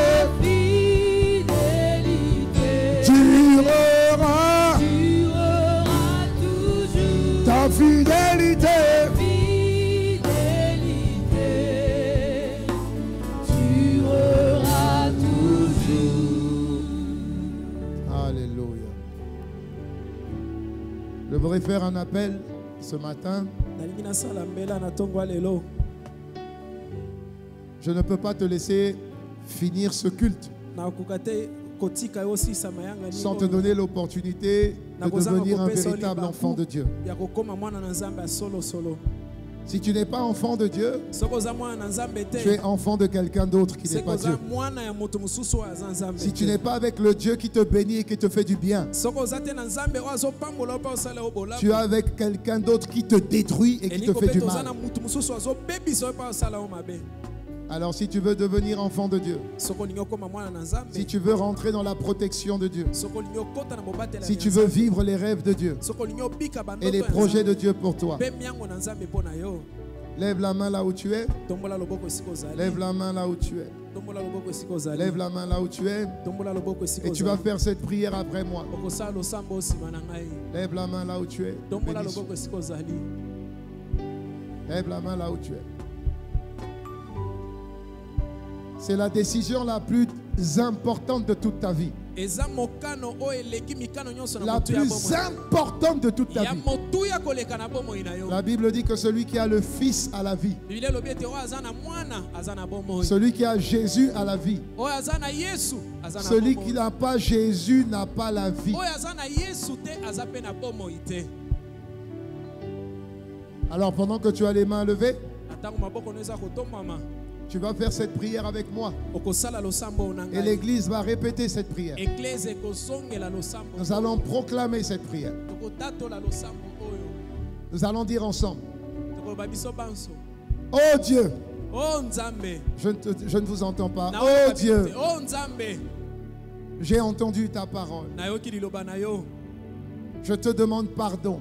durera. Ta fidélité durera toujours. Alléluia. Je voudrais faire un appel ce matin. Je ne peux pas te laisser finir ce culte sans te donner l'opportunité de devenir un véritable enfant de Dieu. Si tu n'es pas enfant de Dieu, tu es enfant de quelqu'un d'autre qui n'est pas Dieu. Si tu n'es pas avec le Dieu qui te bénit et qui te fait du bien, tu es avec quelqu'un d'autre qui te détruit et qui te fait du mal. Alors si tu veux devenir enfant de Dieu, si tu veux rentrer dans la protection de Dieu, si tu veux vivre les rêves de Dieu et les projets de Dieu pour toi, lève la main là où tu es. Lève la main là où tu es. Lève la main là où tu es. Et tu vas faire cette prière après moi. Lève la main là où tu es. Lève la main là où tu es. C'est la décision la plus importante de toute ta vie. La plus importante de toute ta vie. La Bible dit que celui qui a le Fils a la vie. Celui qui a Jésus a la vie. Celui qui n'a pas Jésus n'a pas la vie. Alors pendant que tu as les mains levées, tu vas faire cette prière avec moi. Et l'Église va répéter cette prière. Nous allons proclamer cette prière. Nous allons dire ensemble: oh Dieu, je ne vous entends pas. Oh Dieu, j'ai entendu ta parole. Je te demande pardon.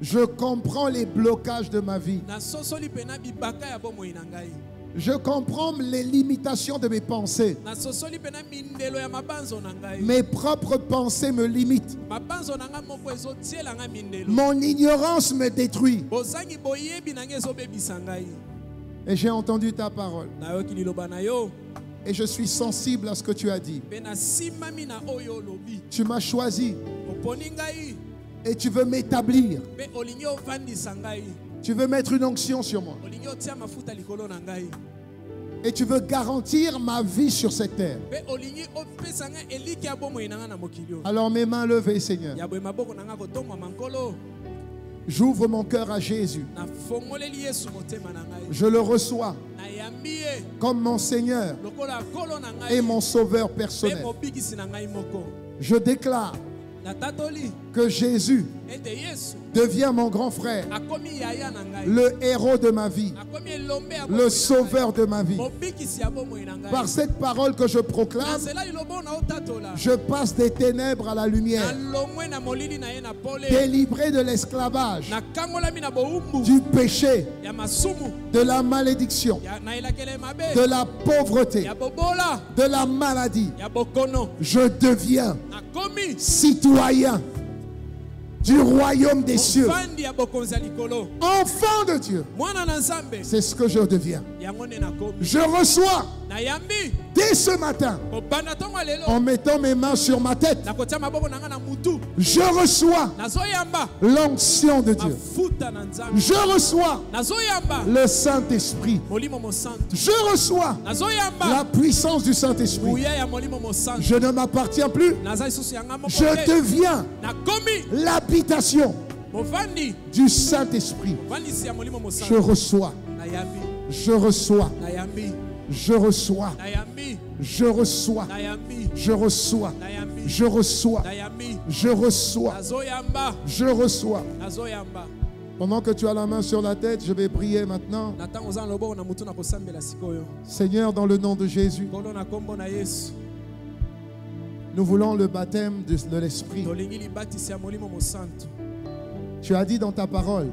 Je comprends les blocages de ma vie. Je comprends les limitations de mes pensées. Mes propres pensées me limitent. Mon ignorance me détruit. Et j'ai entendu ta parole. Et je suis sensible à ce que tu as dit. Tu m'as choisi. Et tu veux m'établir. Tu veux mettre une onction sur moi. Et tu veux garantir ma vie sur cette terre. Alors mes mains levées, Seigneur. J'ouvre mon cœur à Jésus. Je le reçois comme mon Seigneur et mon Sauveur personnel. Je déclare que Jésus devient mon grand frère, le héros de ma vie, le sauveur de ma vie. Par cette parole que je proclame, je passe des ténèbres à la lumière, délivré de l'esclavage, du péché, de la malédiction, de la pauvreté, de la maladie. Je deviens citoyen du royaume des cieux, enfant de Dieu. C'est ce que je deviens. Je reçois Dès ce matin, en mettant mes mains sur ma tête, je reçois l'onction de Dieu. Je reçois le Saint-Esprit. Je reçois la puissance du Saint-Esprit. Je ne m'appartiens plus. Je deviens l'habitation du Saint-Esprit. Je reçois. Je reçois. Je reçois. Je reçois. Je reçois. Je reçois. Je reçois. Je reçois. Pendant que tu as la main sur la tête, je vais prier maintenant. Seigneur, dans le nom de Jésus, nous voulons le baptême de l'Esprit. Tu as dit dans ta parole,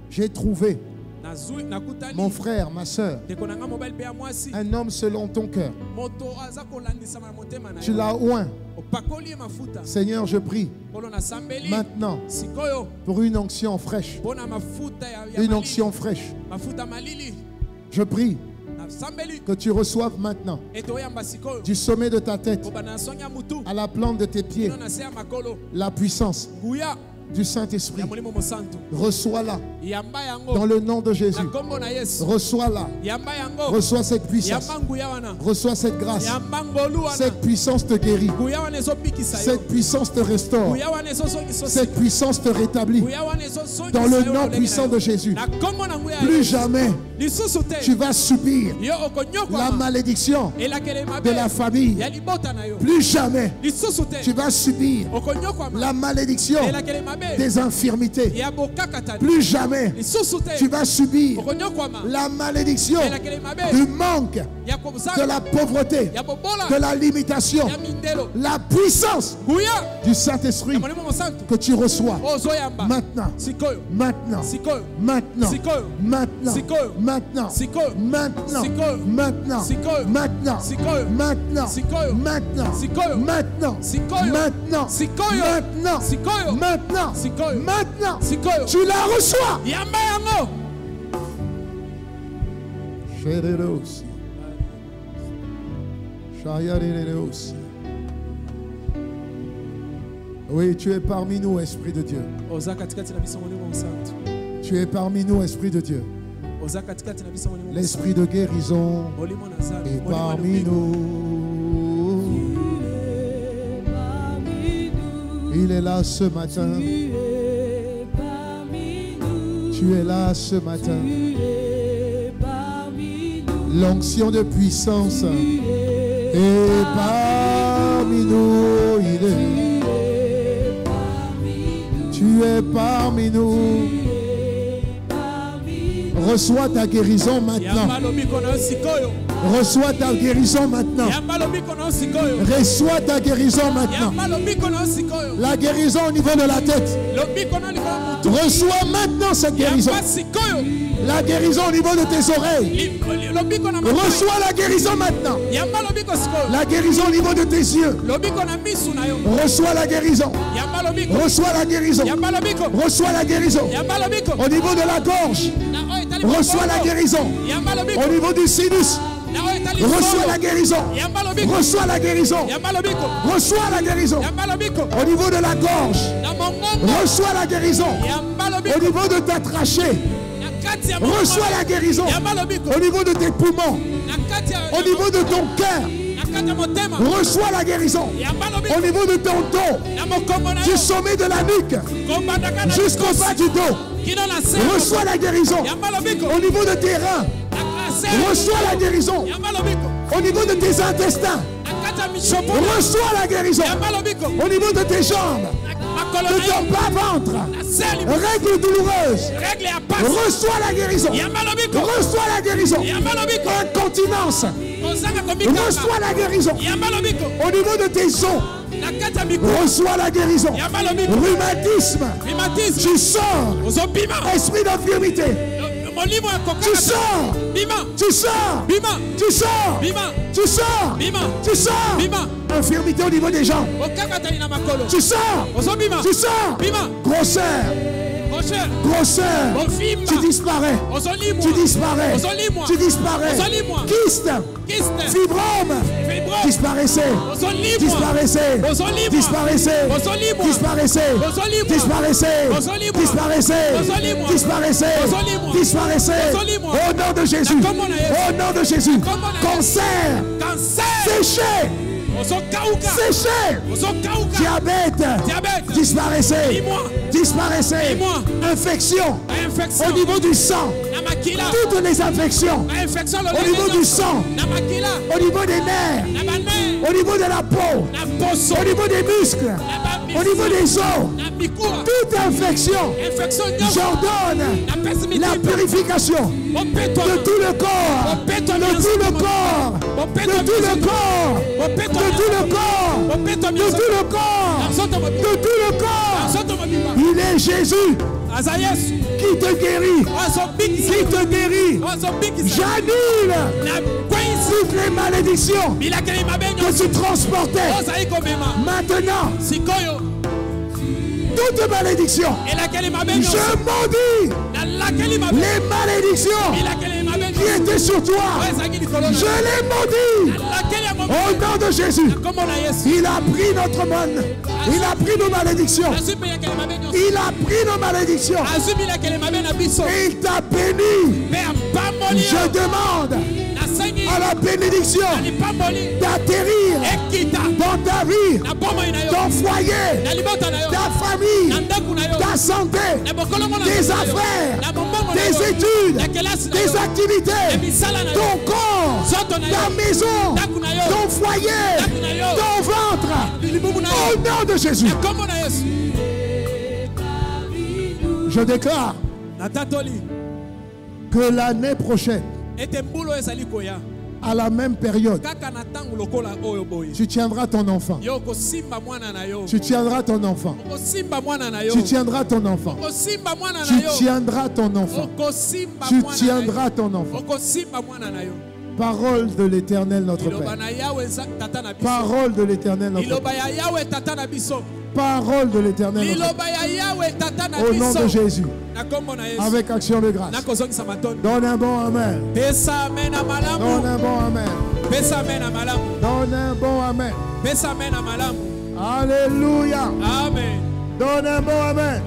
j'ai trouvé mon frère, ma soeur, un homme selon ton cœur. Tu l'as oint. Seigneur, je prie maintenant pour une onction fraîche. Une onction fraîche. Je prie que tu reçoives maintenant du sommet de ta tête à la plante de tes pieds la puissance du Saint-Esprit. Reçois-la dans le nom de Jésus. Reçois-la. Reçois cette puissance. Reçois cette grâce. Cette puissance te guérit. Cette puissance te restaure. Cette puissance te rétablit. Dans le nom puissant de Jésus. Plus jamais tu vas subir la malédiction de la famille. Plus jamais tu vas subir la malédiction des infirmités. Plus jamais tu vas subir la malédiction du manque, de la pauvreté, de la limitation. La puissance du Saint-Esprit que tu reçois maintenant, maintenant, maintenant, maintenant, maintenant, maintenant, maintenant, maintenant, maintenant, maintenant, maintenant, tu la reçois. Oui, tu es parmi nous, Esprit de Dieu. Tu es parmi nous, Esprit de Dieu. L'Esprit de guérison est parmi nous. Il est là ce matin. Tu es là ce matin. L'onction de puissance est parmi nous. Il est. Tu es parmi nous. Reçois ta guérison maintenant. Reçois ta guérison maintenant. Reçois ta guérison maintenant. La guérison au niveau de la tête. Reçois maintenant cette guérison. La guérison au niveau de tes oreilles. Reçois la guérison maintenant. La guérison au niveau de tes yeux. Reçois la guérison. Reçois la guérison. Reçois la guérison. Au niveau de la gorge. Reçois la guérison. Au niveau du sinus. Reçois la guérison. Reçois la guérison. Reçois la guérison. Au niveau de la gorge. Reçois la guérison. Au niveau de ta trachée. Reçois la guérison. Au niveau de tes poumons. Au niveau de ton cœur. Reçois la guérison. Au niveau de ton dos. Du sommet de la nuque jusqu'au bas du dos. Reçois la guérison. Au niveau de tes reins. Reçois la guérison. Au niveau de tes intestins. Reçois la guérison. Au niveau de tes jambes. De ton bas-ventre. Règles douloureuses. Reçois la guérison. Reçois la guérison. Incontinence. Reçois la guérison. Au niveau de tes os. Reçois la guérison. Rhumatisme. Tu sors. Esprit d'infirmité. Tu sors. Tu sors. Tu sors. Tu sors. Tu sors. Infirmité au niveau des jambes. Tu sors. Tu sors. Grosseur. Grosseur. Tu disparais. Tu disparais. Tu disparais. Kyste. Fibrome. Disparaissez. Disparaissez. Disparaissez. Disparaissez. Disparaissez. Disparaissez. Disparaissez. Disparaissez. Au nom de Jésus. Au nom de Jésus. Cancer. Séché. Séché. Diabète. Disparaissez. Disparaissez. Infection. Au niveau du sang. Toutes les infections. Au niveau du sang. Au niveau des nerfs. Au niveau de la peau. Au niveau des muscles. Au niveau des os. Toute infection. J'ordonne la purification de tout le corps. De tout le corps. De tout le corps. De tout le corps. De tout le corps. De tout le corps. Il est Jésus qui te guérit. Qui te guérit. J'annule toutes les malédictions que tu transportais. Maintenant, toute malédiction, je maudis les malédictions qui étaient sur toi. Je les maudis au nom de Jésus. Il a pris notre monde. Il a pris nos malédictions. Il a pris nos malédictions. Et il t'a béni. Je demande à la bénédiction d'atterrir dans ta vie, ton foyer, ta famille, ta santé, tes affaires, tes études, tes activités, ton corps, ta maison, ton foyer, ton ventre, au nom de Jésus. Je déclare que l'année prochaine, à la même période, tu tiendras ton enfant. Tu tiendras ton enfant. Tu tiendras ton enfant. Tu tiendras ton enfant. Tu tiendras ton enfant. Parole de l'Éternel notre Père. Parole de l'Éternel notre Père. Parole de l'Éternel notre Père. Au nom de Jésus. Avec action de grâce. Donne un bon amen. Donne un bon amen. Donne un bon amen. Alléluia. Amen. Donne un bon amen.